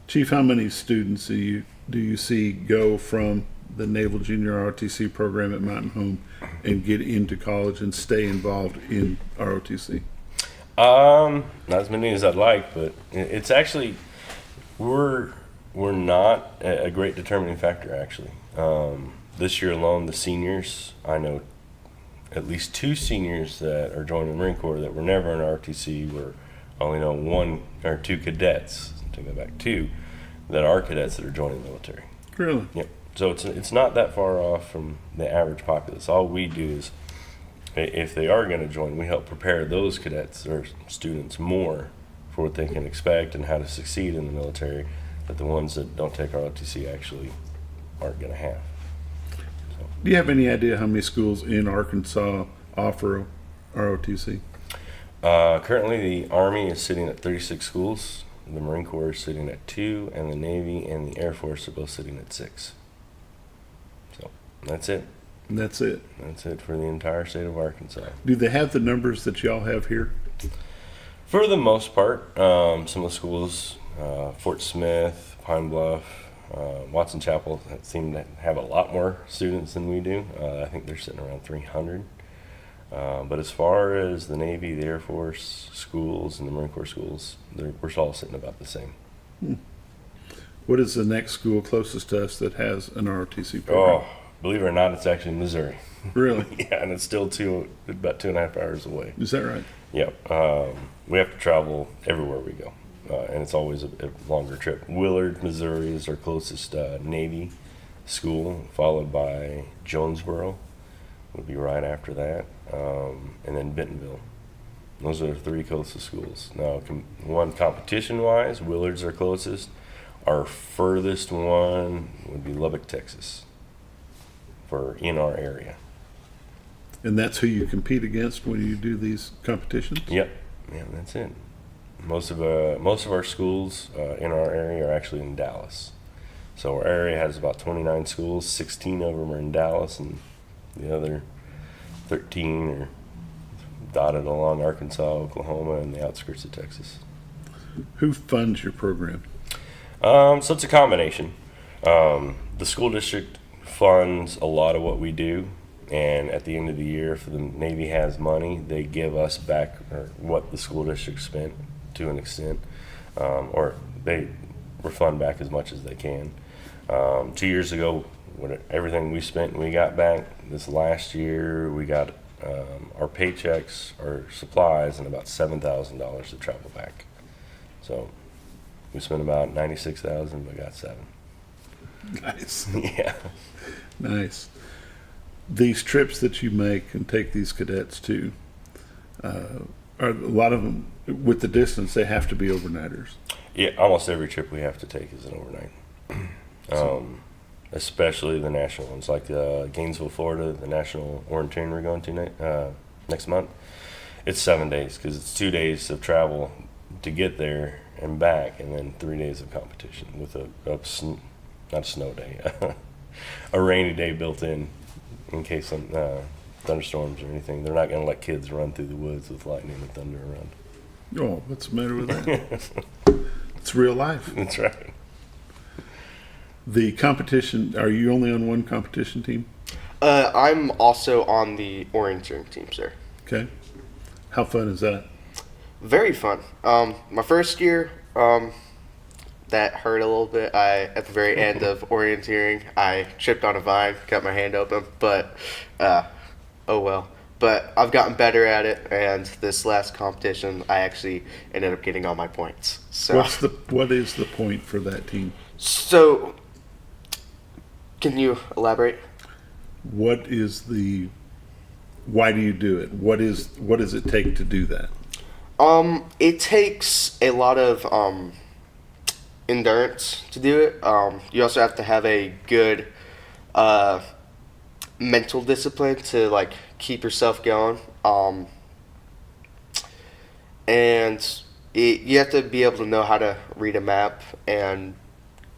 Speaker 2: Chief, how many students do you see go from the Naval Junior ROTC program at Mountain Home and get into college and stay involved in ROTC?
Speaker 9: Not as many as I'd like, but it's actually we're not a great determining factor actually. This year alone, the seniors, I know at least 2 seniors that are joining the Marine Corps that were never in ROTC. I only know 1 or 2 cadets, to go back 2, that are cadets that are joining the military.
Speaker 2: Really?
Speaker 9: Yep. So it's not that far off from the average populace. All we do is, if they are going to join, we help prepare those cadets or students more for what they can expect and how to succeed in the military that the ones that don't take ROTC actually aren't going to have.
Speaker 2: Do you have any idea how many schools in Arkansas offer ROTC?
Speaker 9: Currently, the Army is sitting at 36 schools, the Marine Corps is sitting at 2, and the Navy and the Air Force are both sitting at 6. So that's it.
Speaker 2: That's it?
Speaker 9: That's it for the entire state of Arkansas.
Speaker 2: Do they have the numbers that y'all have here?
Speaker 9: For the most part, some of the schools, Fort Smith, Pine Bluff, Watson Chapel seem to have a lot more students than we do. I think they're sitting around 300. But as far as the Navy, the Air Force schools, and the Marine Corps schools, we're all sitting about the same.
Speaker 2: What is the next school closest to us that has an ROTC program?
Speaker 9: Oh, believe it or not, it's actually Missouri.
Speaker 2: Really?
Speaker 9: Yeah, and it's still about 2.5 hours away.
Speaker 2: Is that right?
Speaker 9: Yep. We have to travel everywhere we go. And it's always a longer trip. Willard, Missouri is our closest Navy school, followed by Jonesboro would be right after that, and then Bentonville. Those are the 3 closest schools. Now, one competition-wise, Willard's our closest. Our furthest one would be Lubbock, Texas, in our area.
Speaker 2: And that's who you compete against when you do these competitions?
Speaker 9: Yep. Yeah, that's it. Most of our schools in our area are actually in Dallas. So our area has about 29 schools. 16 of them are in Dallas, and the other 13 are dotted along Arkansas, Oklahoma, and the outskirts of Texas.
Speaker 2: Who funds your program?
Speaker 9: So it's a combination. The school district funds a lot of what we do, and at the end of the year, if the Navy has money, they give us back what the school district spent to an extent, or they refund back as much as they can. 2 years ago, everything we spent, we got back. This last year, we got our paychecks, our supplies, and about $7,000 to travel back. So we spent about $96,000, but got $7,000.
Speaker 2: Nice.
Speaker 9: Yeah.
Speaker 2: Nice. These trips that you make and take these cadets to, are a lot of them, with the distance, they have to be overnighters.
Speaker 9: Yeah, almost every trip we have to take is an overnight. Especially the national ones, like Gainesville, Florida, the national orienteering we're going to next month. It's 7 days because it's 2 days of travel to get there and back, and then 3 days of competition with not a snow day, a rainy day built in case some thunderstorms or anything. They're not going to let kids run through the woods with lightning and thunder around.
Speaker 2: Oh, what's the matter with that? It's real life.
Speaker 9: That's right.
Speaker 2: The competition, are you only on one competition team?
Speaker 16: I'm also on the orienteering team, sir.
Speaker 2: Okay. How fun is that?
Speaker 16: Very fun. My first year, that hurt a little bit. At the very end of orienteering, I tripped on a vine, got my hand open, but oh well. but I've gotten better at it, and this last competition, I actually ended up getting all my points. So
Speaker 2: what is the point for that team?
Speaker 16: So, can you elaborate?
Speaker 2: Why do you do it? What does it take to do that?
Speaker 16: It takes a lot of endurance to do it. You also have to have a good mental discipline to like keep yourself going. And you have to be able to know how to read a map and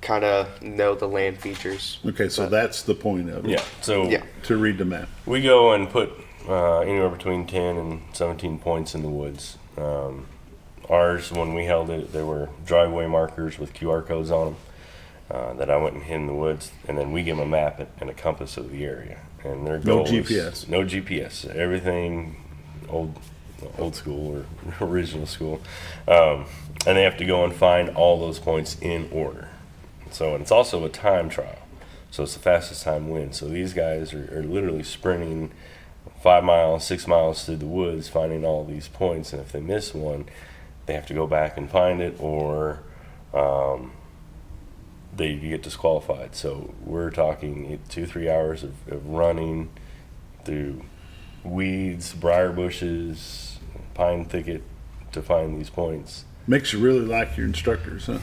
Speaker 16: kind of know the land features.
Speaker 2: Okay, so that's the point of it.
Speaker 9: Yeah. So
Speaker 2: to read the map.
Speaker 9: We go and put anywhere between 10 and 17 points in the woods. Ours, when we held it, there were driveway markers with QR codes on them that I went and hid in the woods, and then we give them a map and a compass of the area. And their goal
Speaker 2: GPS.
Speaker 9: No GPS. Everything old school or original school. And they have to go and find all those points in order. So, and it's also a time trial. So it's the fastest time wins. So these guys are literally sprinting 5 miles, 6 miles through the woods, finding all these points. And if they miss one, they have to go back and find it, or they get disqualified. So we're talking 2-3 hours of running through weeds, briar bushes, pine thicket to find these points.
Speaker 2: Makes you really like your instructors, huh?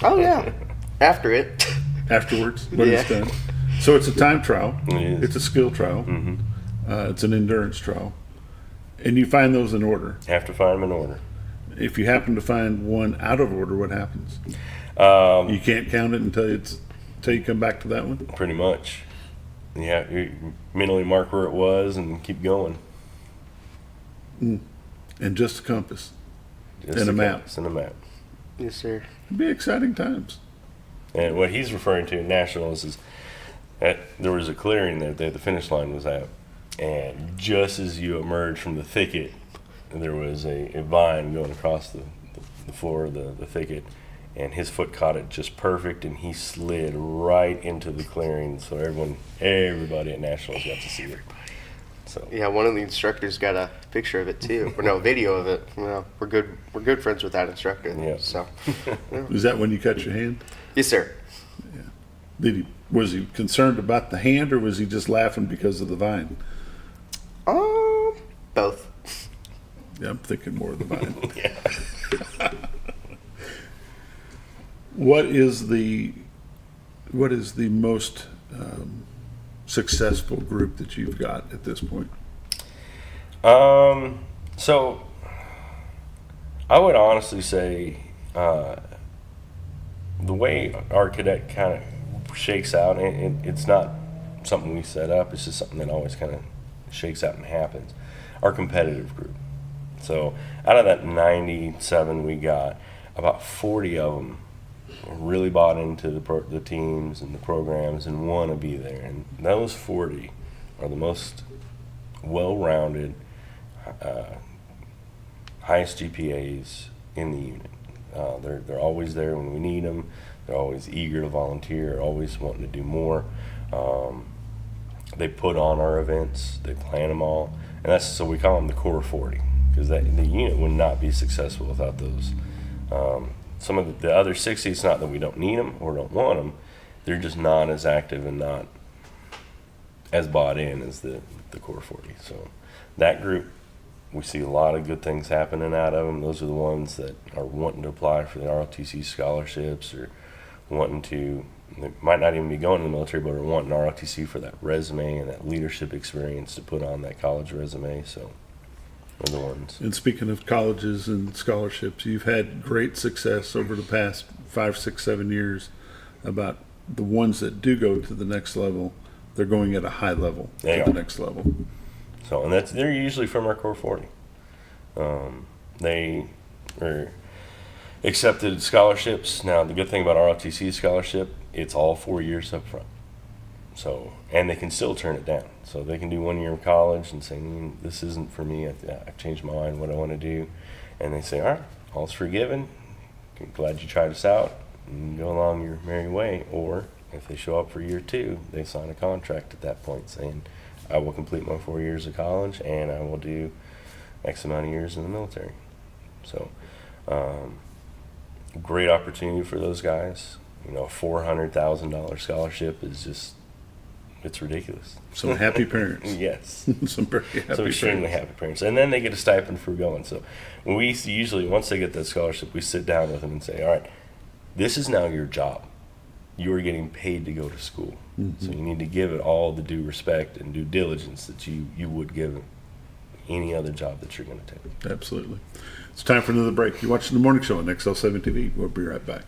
Speaker 16: Oh yeah. After it.
Speaker 2: Afterwards, when it's done. So it's a time trial.
Speaker 9: It is.
Speaker 2: It's a skill trial.
Speaker 9: Mm-hmm.
Speaker 2: It's an endurance trial. And you find those in order.
Speaker 9: Have to find them in order.
Speaker 2: If you happen to find one out of order, what happens? You can't count it until you come back to that one?
Speaker 9: Pretty much. Yeah, you mentally mark where it was and keep going.
Speaker 2: And just a compass.
Speaker 9: Just
Speaker 2: and a map.
Speaker 9: Compass and a map.
Speaker 16: Yes, sir.
Speaker 2: It'd be exciting times.
Speaker 9: And what he's referring to in nationals is that there was a clearing there the finish line was at, and just as you emerge from the thicket, there was a vine going across the floor of the thicket, and his foot caught it just perfect, and he slid right into the clearing. So everybody at nationals got to see it. So
Speaker 16: yeah, one of the instructors got a picture of it too, or no, video of it. Well, we're good friends with that instructor.
Speaker 9: Yeah.
Speaker 16: So. Yeah.
Speaker 2: Was that when you cut your hand?
Speaker 16: Yes, sir.
Speaker 2: Yeah. Was he concerned about the hand, or was he just laughing because of the vine?
Speaker 16: Both.
Speaker 2: Yeah, I'm thinking more of the vine.
Speaker 9: Yeah.
Speaker 2: What is the most successful group that you've got at this point?
Speaker 9: So I would honestly say the way our cadet kind of shakes out, and it's not something we set up, it's just something that always kind of shakes out and happens. Our competitive group. So out of that 97 we got, about 40 of them really bought into the teams and the programs and want to be there. And those 40 are the most well-rounded, highest GPAs in the unit. They're always there when we need them. They're always eager to volunteer, always wanting to do more. They put on our events, they plan them all, and so we call them the core 40, because the unit would not be successful without those. Some of the other 60, it's not that we don't need them or don't want them, they're just not as active and not as bought in as the core 40. So that group, we see a lot of good things happening out of them. Those are the ones that are wanting to apply for the ROTC scholarships, or wanting to, they might not even be going to the military, but are wanting ROTC for that resume and that leadership experience to put on that college resume. So they're the ones.
Speaker 2: And speaking of colleges and scholarships, you've had great success over the past 5, 6, 7 years. About the ones that do go to the next level, they're going at a high level to the next level.
Speaker 9: So, and they're usually from our core 40. They are accepted scholarships. Now, the good thing about ROTC scholarship, it's all 4 years up front. So, and they can still turn it down. So they can do 1 year of college and say, this isn't for me. I've changed my mind what I want to do. And they say, all right, all's forgiven. Glad you tried us out, and go along your merry way. Or if they show up for year 2, they sign a contract at that point saying, I will complete my 4 years of college, and I will do X amount of years in the military. So, great opportunity for those guys. You know, a $400,000 scholarship is just, it's ridiculous.
Speaker 2: Some happy parents.
Speaker 9: Yes.
Speaker 2: Some very happy
Speaker 9: Some extremely
Speaker 2: parents.
Speaker 9: happy parents. And then they get a stipend for going. So when we usually, once they get that scholarship, we sit down with them and say, all right, this is now your job. You are getting paid to go to school.
Speaker 2: Mm-hmm.
Speaker 9: So you need to give it all the due respect and due diligence that you would give any other job that you're going to take.
Speaker 2: Absolutely. It's time for another break. You're watching The Morning Show on XL7-TV. We'll be right back.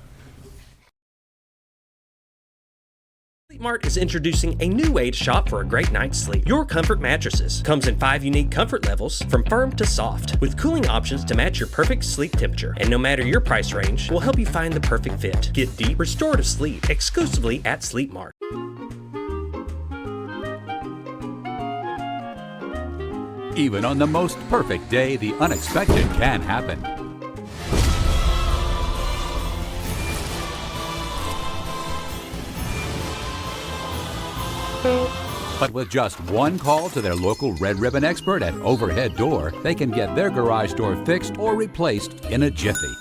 Speaker 1: Mart is introducing a new way to shop for a great night's sleep. Your Comfort Mattresses comes in 5 unique comfort levels, from firm to soft, with cooling options to match your perfect sleep temperature. And no matter your price range, we'll help you find the perfect fit. Get deep, restorative sleep exclusively at Sleep Mart.
Speaker 17: Even on the most perfect day, the unexpected can happen. But with just one call to their local Red Ribbon expert at Overhead Door, they can get their garage door fixed or replaced in a jiffy.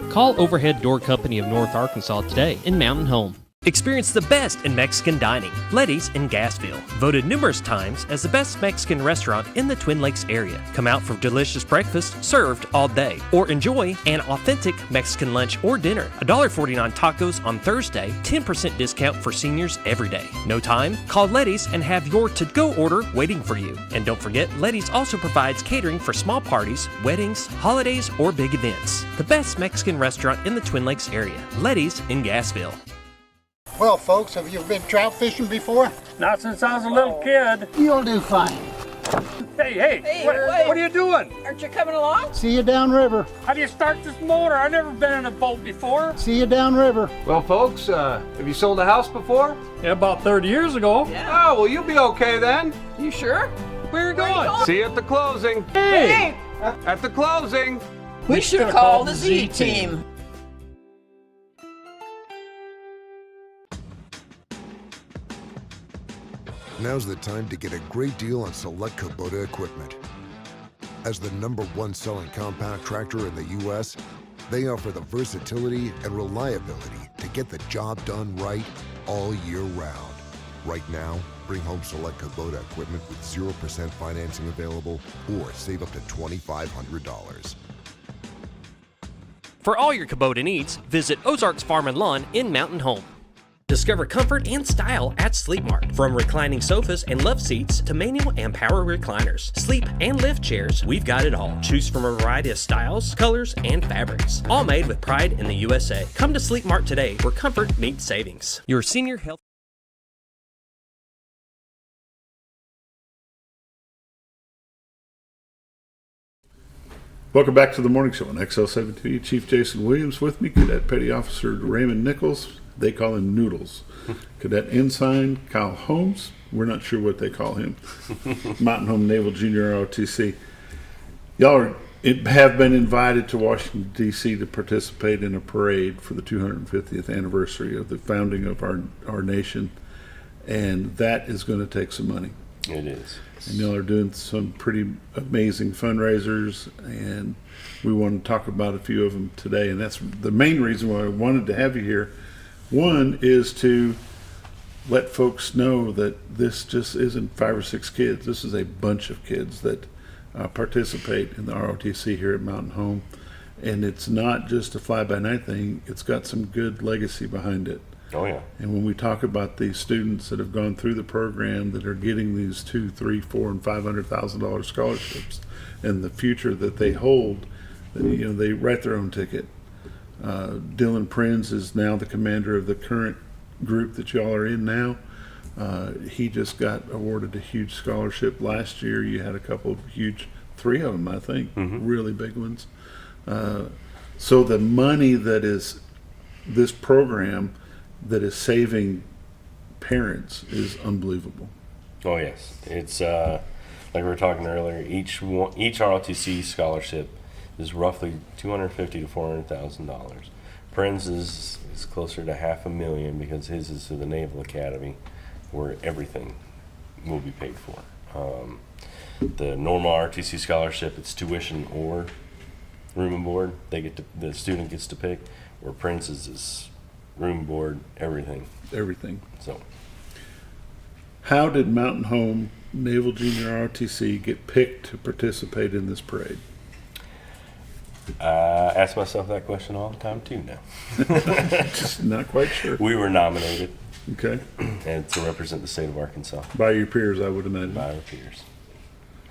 Speaker 1: Call Overhead Door Company of North Arkansas today in Mountain Home. Experience the best in Mexican dining. Letty's in Gassville, voted numerous times as the best Mexican restaurant in the Twin Lakes area. Come out for delicious breakfast served all day, or enjoy an authentic Mexican lunch or dinner. $1.49 tacos on Thursday, 10% discount for seniors every day. No time? Call Letty's and have your to-go order waiting for you. And don't forget, Letty's also provides catering for small parties, weddings, holidays, or big events. The best Mexican restaurant in the Twin Lakes area. Letty's in Gassville.
Speaker 18: Well, folks, have you been trout fishing before?
Speaker 19: Not since I was a little kid.
Speaker 18: You'll do fine.
Speaker 19: Hey, what are you doing?
Speaker 20: Aren't you coming along?
Speaker 18: See you downriver.
Speaker 19: How do you start this motor? I've never been in a boat before.
Speaker 18: See you downriver.
Speaker 21: Well, folks, have you sold a house before?
Speaker 19: Yeah, about 30 years ago.
Speaker 20: Yeah.
Speaker 21: Oh, well, you'll be okay then.
Speaker 20: You sure?
Speaker 19: Where are you going?
Speaker 21: See you at the closing.
Speaker 19: Hey!
Speaker 21: At the closing.
Speaker 20: We should have called the Z team.
Speaker 22: Now's the time to get a great deal on select Kubota equipment. As the #1 selling compact tractor in the U.S., they offer the versatility and reliability to get the job done right all year round. Right now, bring home select Kubota equipment with 0% financing available or save up to $2,500.
Speaker 1: For all your Kubota needs, visit Ozarks Farm and Lawn in Mountain Home. Discover comfort and style at Sleep Mart. From reclining sofas and love seats to manual and power recliners, sleep and lift chairs, we've got it all. Choose from a variety of styles, colors, and fabrics. All made with pride in the USA. Come to Sleep Mart today, where comfort meets savings. Your senior health.
Speaker 2: Welcome back to the Morning Show on XL7-TV. Chief Jason Williams with me, Cadet Petty Officer Raymond Nichols. They call him Noodles. Cadet Ensign Kyle Holmes. We're not sure what they call him. Mountain Home Naval Junior ROTC. Y'all have been invited to Washington, D.C. to participate in a parade for the 250th anniversary of the founding of our nation. And that is going to take some money.
Speaker 9: It is.
Speaker 2: And y'all are doing some pretty amazing fundraisers, and we want to talk about a few of them today. And that's the main reason why I wanted to have you here. One is to let folks know that this just isn't 5 or 6 kids. This is a bunch of kids that participate in the ROTC here at Mountain Home. And it's not just a fly-by-night thing. It's got some good legacy behind it.
Speaker 9: Oh, yeah.
Speaker 2: And when we talk about these students that have gone through the program that are getting these $200,000, $300,000, $400,000, and $500,000 scholarships and the future that they hold, they write their own ticket. Dylan Prinz is now the commander of the current group that y'all are in now. He just got awarded a huge scholarship last year. You had a couple of huge, 3 of them, I think, really big ones. So the money that is this program that is saving parents is unbelievable.
Speaker 9: Oh yes, it's like we were talking earlier. Each ROTC scholarship is roughly $250,000 to $400,000. Prinz is closer to $500,000 because his is through the Naval Academy, where everything will be paid for. The normal ROTC scholarship, it's tuition or room and board. The student gets to pick. Where Prince's is room, board, everything.
Speaker 2: Everything.
Speaker 9: So,
Speaker 2: how did Mountain Home Naval Junior ROTC get picked to participate in this parade?
Speaker 9: I ask myself that question all the time too now.
Speaker 2: Just not quite sure.
Speaker 9: We were nominated.
Speaker 2: Okay.
Speaker 9: And to represent the state of Arkansas.
Speaker 2: By your peers, I would imagine.
Speaker 9: By our peers.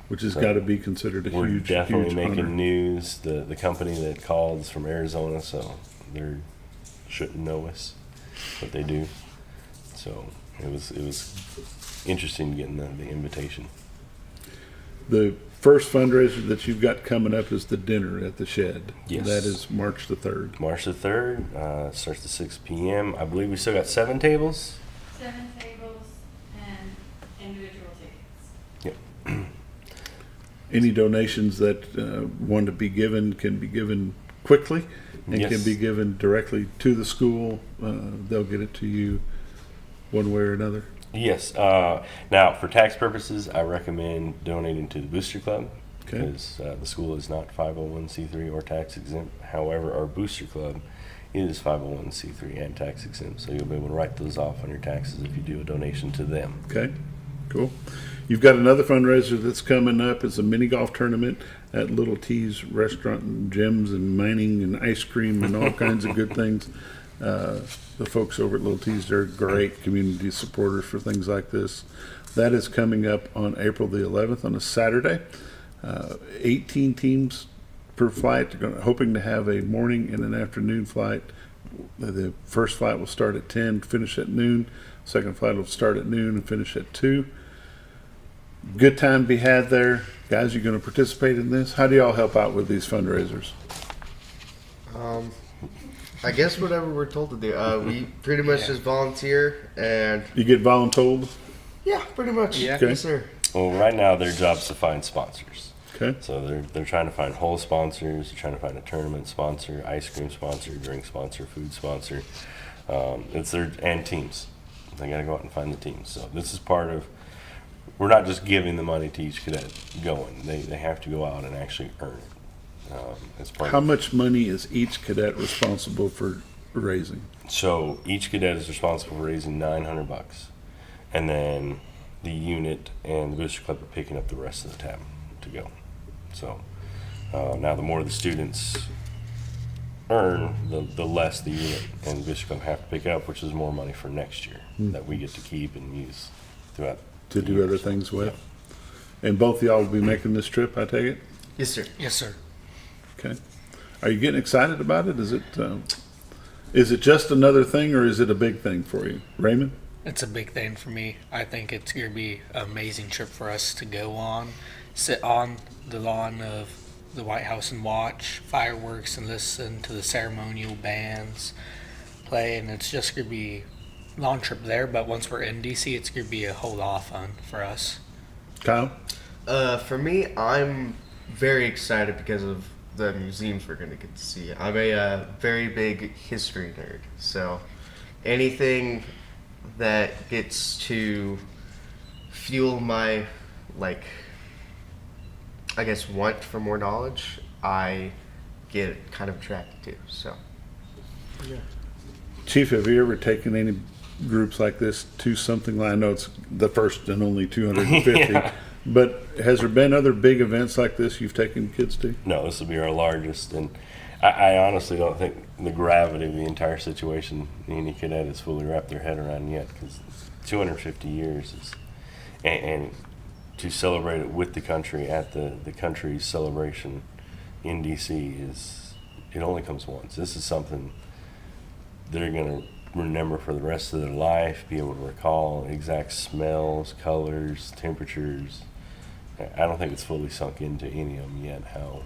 Speaker 2: Which has got to be considered a
Speaker 9: we're
Speaker 2: huge,
Speaker 9: definitely
Speaker 2: huge
Speaker 9: making
Speaker 2: honor.
Speaker 9: news. The company that called is from Arizona, so they shouldn't know us, but they do. So it was interesting getting the invitation.
Speaker 2: The first fundraiser that you've got coming up is the dinner at the shed.
Speaker 9: Yes.
Speaker 2: That is March the 3rd.
Speaker 9: March the 3rd, starts at 6 p.m. I believe we still got 7 tables.
Speaker 15: 7 tables and individual tickets.
Speaker 9: Yep.
Speaker 2: Any donations that want to be given can be given quickly and
Speaker 9: Yes.
Speaker 2: can be given directly to the school. They'll get it to you one way or another.
Speaker 9: Yes. Now, for tax purposes, I recommend donating to the Booster Club because the school is not 501c3 or tax exempt. However, our Booster Club is 501c3 and tax exempt, so you'll be able to write those off on your taxes if you do a donation to them.
Speaker 2: Okay, cool. You've got another fundraiser that's coming up. It's a mini golf tournament at Little T's Restaurant and Gyms and Mining and Ice Cream and all kinds of good things. The folks over at Little T's, they're great community supporters for things like this. That is coming up on April the 11th on a Saturday. 18 teams per flight. They're hoping to have a morning and an afternoon flight. The first flight will start at 10, finish at noon. Second flight will start at noon and finish at 2. Good time to be had there. Guys, you're going to participate in this? How do y'all help out with these fundraisers?
Speaker 16: I guess whatever we're told to do. We pretty much just volunteer and...
Speaker 2: You get voluntold?
Speaker 16: Yeah, pretty much.
Speaker 9: Yeah.
Speaker 2: Okay.
Speaker 16: Yes, sir.
Speaker 9: Well, right now their job's to find sponsors.
Speaker 2: Okay.
Speaker 9: So they're trying to find whole sponsors. They're trying to find a tournament sponsor, ice cream sponsor, drink sponsor, food sponsor. And teams. They got to go out and find the teams. So this is part of. We're not just giving the money to each cadet going. They have to go out and actually earn it. It's part
Speaker 2: How
Speaker 9: of,
Speaker 2: much money is each cadet responsible for raising?
Speaker 9: So each cadet is responsible for raising $900, and then the unit and the Booster Club are picking up the rest of the tab to go. So now the more the students earn, the less the unit and the Booster Club have to pick up, which is more money for next year that we get to keep and use throughout.
Speaker 2: To do other things with? Yeah. And both of y'all will be making this trip, I take it?
Speaker 16: Yes, sir.
Speaker 10: Yes, sir.
Speaker 2: Okay. Are you getting excited about it? Is it just another thing, or is it a big thing for you? Raymond?
Speaker 10: It's a big thing for me. I think it's going to be an amazing trip for us to go on, sit on the lawn of the White House and watch fireworks and listen to the ceremonial bands play, and it's just going to be a long trip there, but once we're in DC, it's going to be a whole lot of fun for us.
Speaker 2: Kyle?
Speaker 16: For me, I'm very excited because of the museums we're going to get to see. I'm a very big history nerd, so anything that gets to fuel my, I guess, want for more knowledge, I get kind of attracted to, so. Yeah.
Speaker 2: Chief, have you ever taken any groups like this to something like, I know it's the first and only 250,
Speaker 9: Yeah.
Speaker 2: but has there been other big events like this you've taken kids to?
Speaker 9: No, this will be our largest, and I honestly don't think the gravity of the entire situation any cadet has fully wrapped their head around yet, because 250 years is, and to celebrate it with the country at the country's celebration in DC it only comes once. This is something they're going to remember for the rest of their life, be able to recall exact smells, colors, temperatures. I don't think it's fully sunk into any of them yet how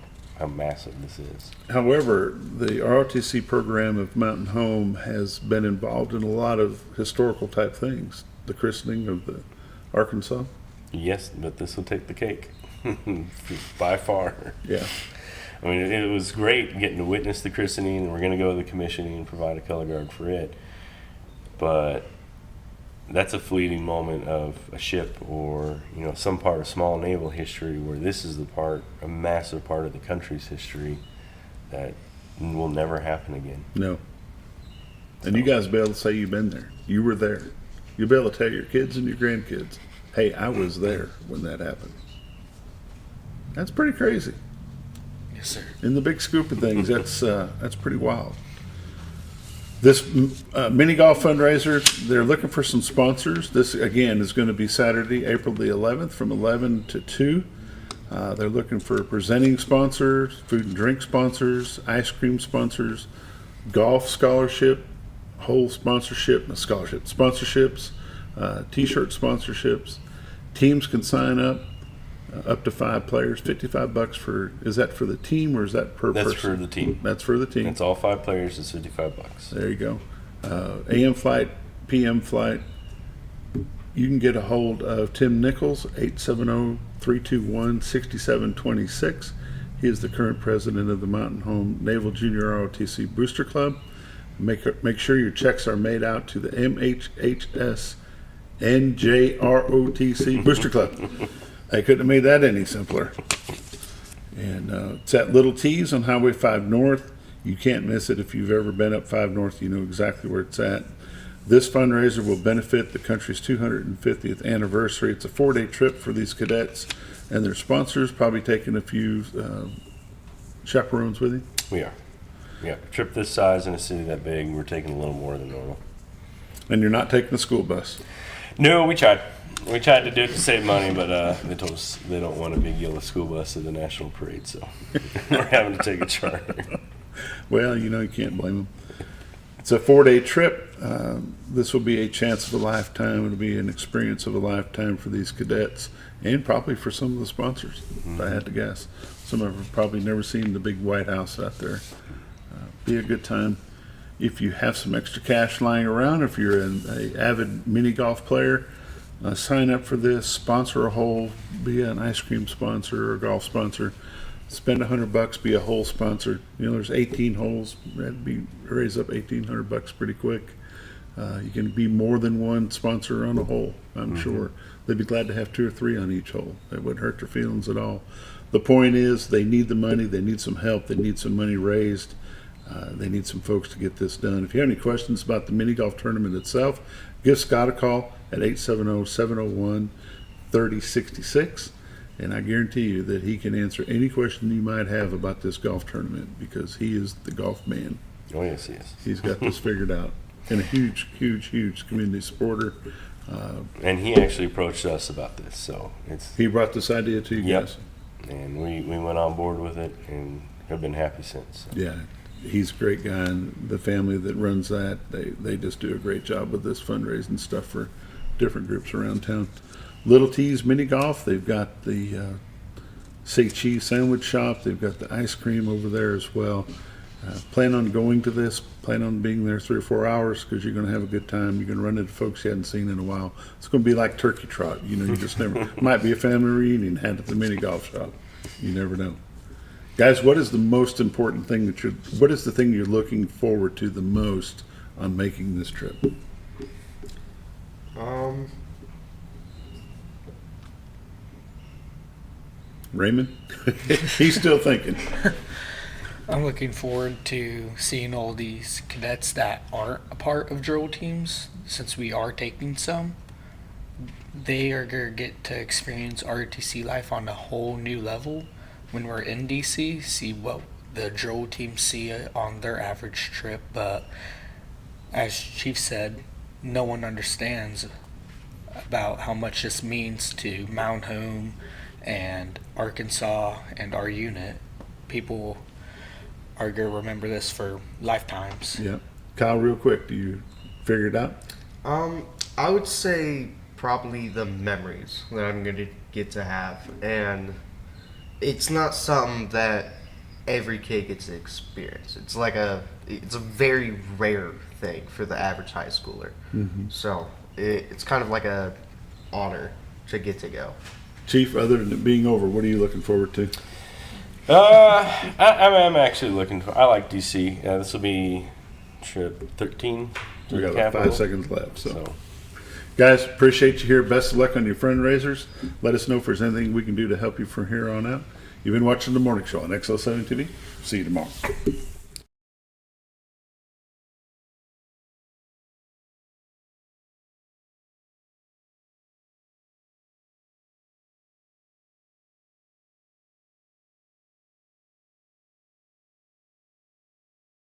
Speaker 9: massive this is.
Speaker 2: However, the ROTC program of Mountain Home has been involved in a lot of historical type things. The christening of the Arkansas.
Speaker 9: Yes, but this will take the cake by far.
Speaker 2: Yeah.
Speaker 9: I mean, it was great getting to witness the christening, and we're going to go to the commissioning and provide a color guard for it. But that's a fleeting moment of a ship or, some part of small naval history where this is a massive part of the country's history that will never happen again.
Speaker 2: No. And you guys be able to say you've been there. You were there. You'll be able to tell your kids and your grandkids, hey, I was there when that happened. That's pretty crazy.
Speaker 10: Yes, sir.
Speaker 2: In the big scoop of things, that's pretty wild. This mini golf fundraiser, they're looking for some sponsors. This, again, is going to be Saturday, April the 11th from 11 to 2. They're looking for presenting sponsors, food and drink sponsors, ice cream sponsors, golf scholarship, whole sponsorship, sponsorships, t-shirt sponsorships. Teams can sign up to 5 players, $55 for, is that for the team or is that per person?
Speaker 9: That's for the team.
Speaker 2: That's for the team.
Speaker 9: It's all 5 players, it's $55.
Speaker 2: There you go. AM flight, PM flight. You can get a hold of Tim Nichols, 870-321-6726. He is the current president of the Mountain Home Naval Junior ROTC Booster Club. Make sure your checks are made out to the MHHS NJROTC Booster Club. I couldn't have made that any simpler. And it's at Little T's on Highway 5 North. You can't miss it. If you've ever been up 5 North, you know exactly where it's at. This fundraiser will benefit the country's 250th anniversary. It's a 4-day trip for these cadets and their sponsors, probably taking a few chaperones with you.
Speaker 9: We are. Yeah, a trip this size in a city that big, we're taking a little more than normal.
Speaker 2: And you're not taking the school bus?
Speaker 9: No, we tried. We tried to do it to save money, but they told us they don't want a big yellow school bus at the National Parade, so we're having to take a charter.
Speaker 2: Well, you can't blame them. It's a 4-day trip. This will be a chance of a lifetime. It'll be an experience of a lifetime for these cadets and probably for some of the sponsors, if I had to guess. Some of them have probably never seen the big White House out there. Be a good time. If you have some extra cash lying around, if you're an avid mini golf player, sign up for this, sponsor a hole, be an ice cream sponsor or a golf sponsor. Spend $100, be a hole sponsor. There's 18 holes. That'd raise up $1,800 pretty quick. You can be more than one sponsor on a hole, I'm sure. They'd be glad to have 2 or 3 on each hole. That wouldn't hurt their feelings at all. The point is, they need the money. They need some help. They need some money raised. They need some folks to get this done. If you have any questions about the mini golf tournament itself, give Scott a call at 870-701-3066. And I guarantee you that he can answer any question you might have about this golf tournament because he is the golf man.
Speaker 9: Oh, yes, he is.
Speaker 2: He's got this figured out. And a huge, huge, huge community supporter.
Speaker 9: And he actually approached us about this, so
Speaker 2: he brought this idea to you guys.
Speaker 9: And we went on board with it and have been happy since. So.
Speaker 2: Yeah, he's a great guy, and the family that runs that, they just do a great job with this fundraising stuff for different groups around town. Little T's Mini Golf, they've got the say cheese sandwich shop, they've got the ice cream over there as well. Plan on going to this, plan on being there 3 or 4 hours because you're going to have a good time. You're going to run into folks you hadn't seen in a while. It's going to be like Turkey Trot. You just never, might be a family reunion had at the mini golf shop. You never know. Guys, what is the most important thing what is the thing you're looking forward to the most on making this trip? Raymond? He's still thinking.
Speaker 10: I'm looking forward to seeing all these cadets that aren't a part of drill teams, since we are taking some. They are going to get to experience ROTC life on a whole new level when we're in DC, see what the drill teams see on their average trip. But as Chief said, no one understands about how much this means to Mount Home and Arkansas and our unit. People are going to remember this for lifetimes.
Speaker 2: Yeah. Kyle, real quick, do you figure it out?
Speaker 16: I would say probably the memories that I'm going to get to have. And it's not something that every kid gets to experience. It's a very rare thing for the average high schooler.
Speaker 2: Mm-hmm.
Speaker 16: So it's kind of like a honor to get to go.
Speaker 2: Chief, other than it being over, what are you looking forward to?
Speaker 9: I'm actually looking for. I like DC. This will be trip 13.
Speaker 2: We got like 5 seconds left. So, Guys, appreciate you here. Best of luck on your fundraisers. Let us know if there's anything we can do to help you from here on out. You've been watching The Morning Show on XL7-TV. See you tomorrow.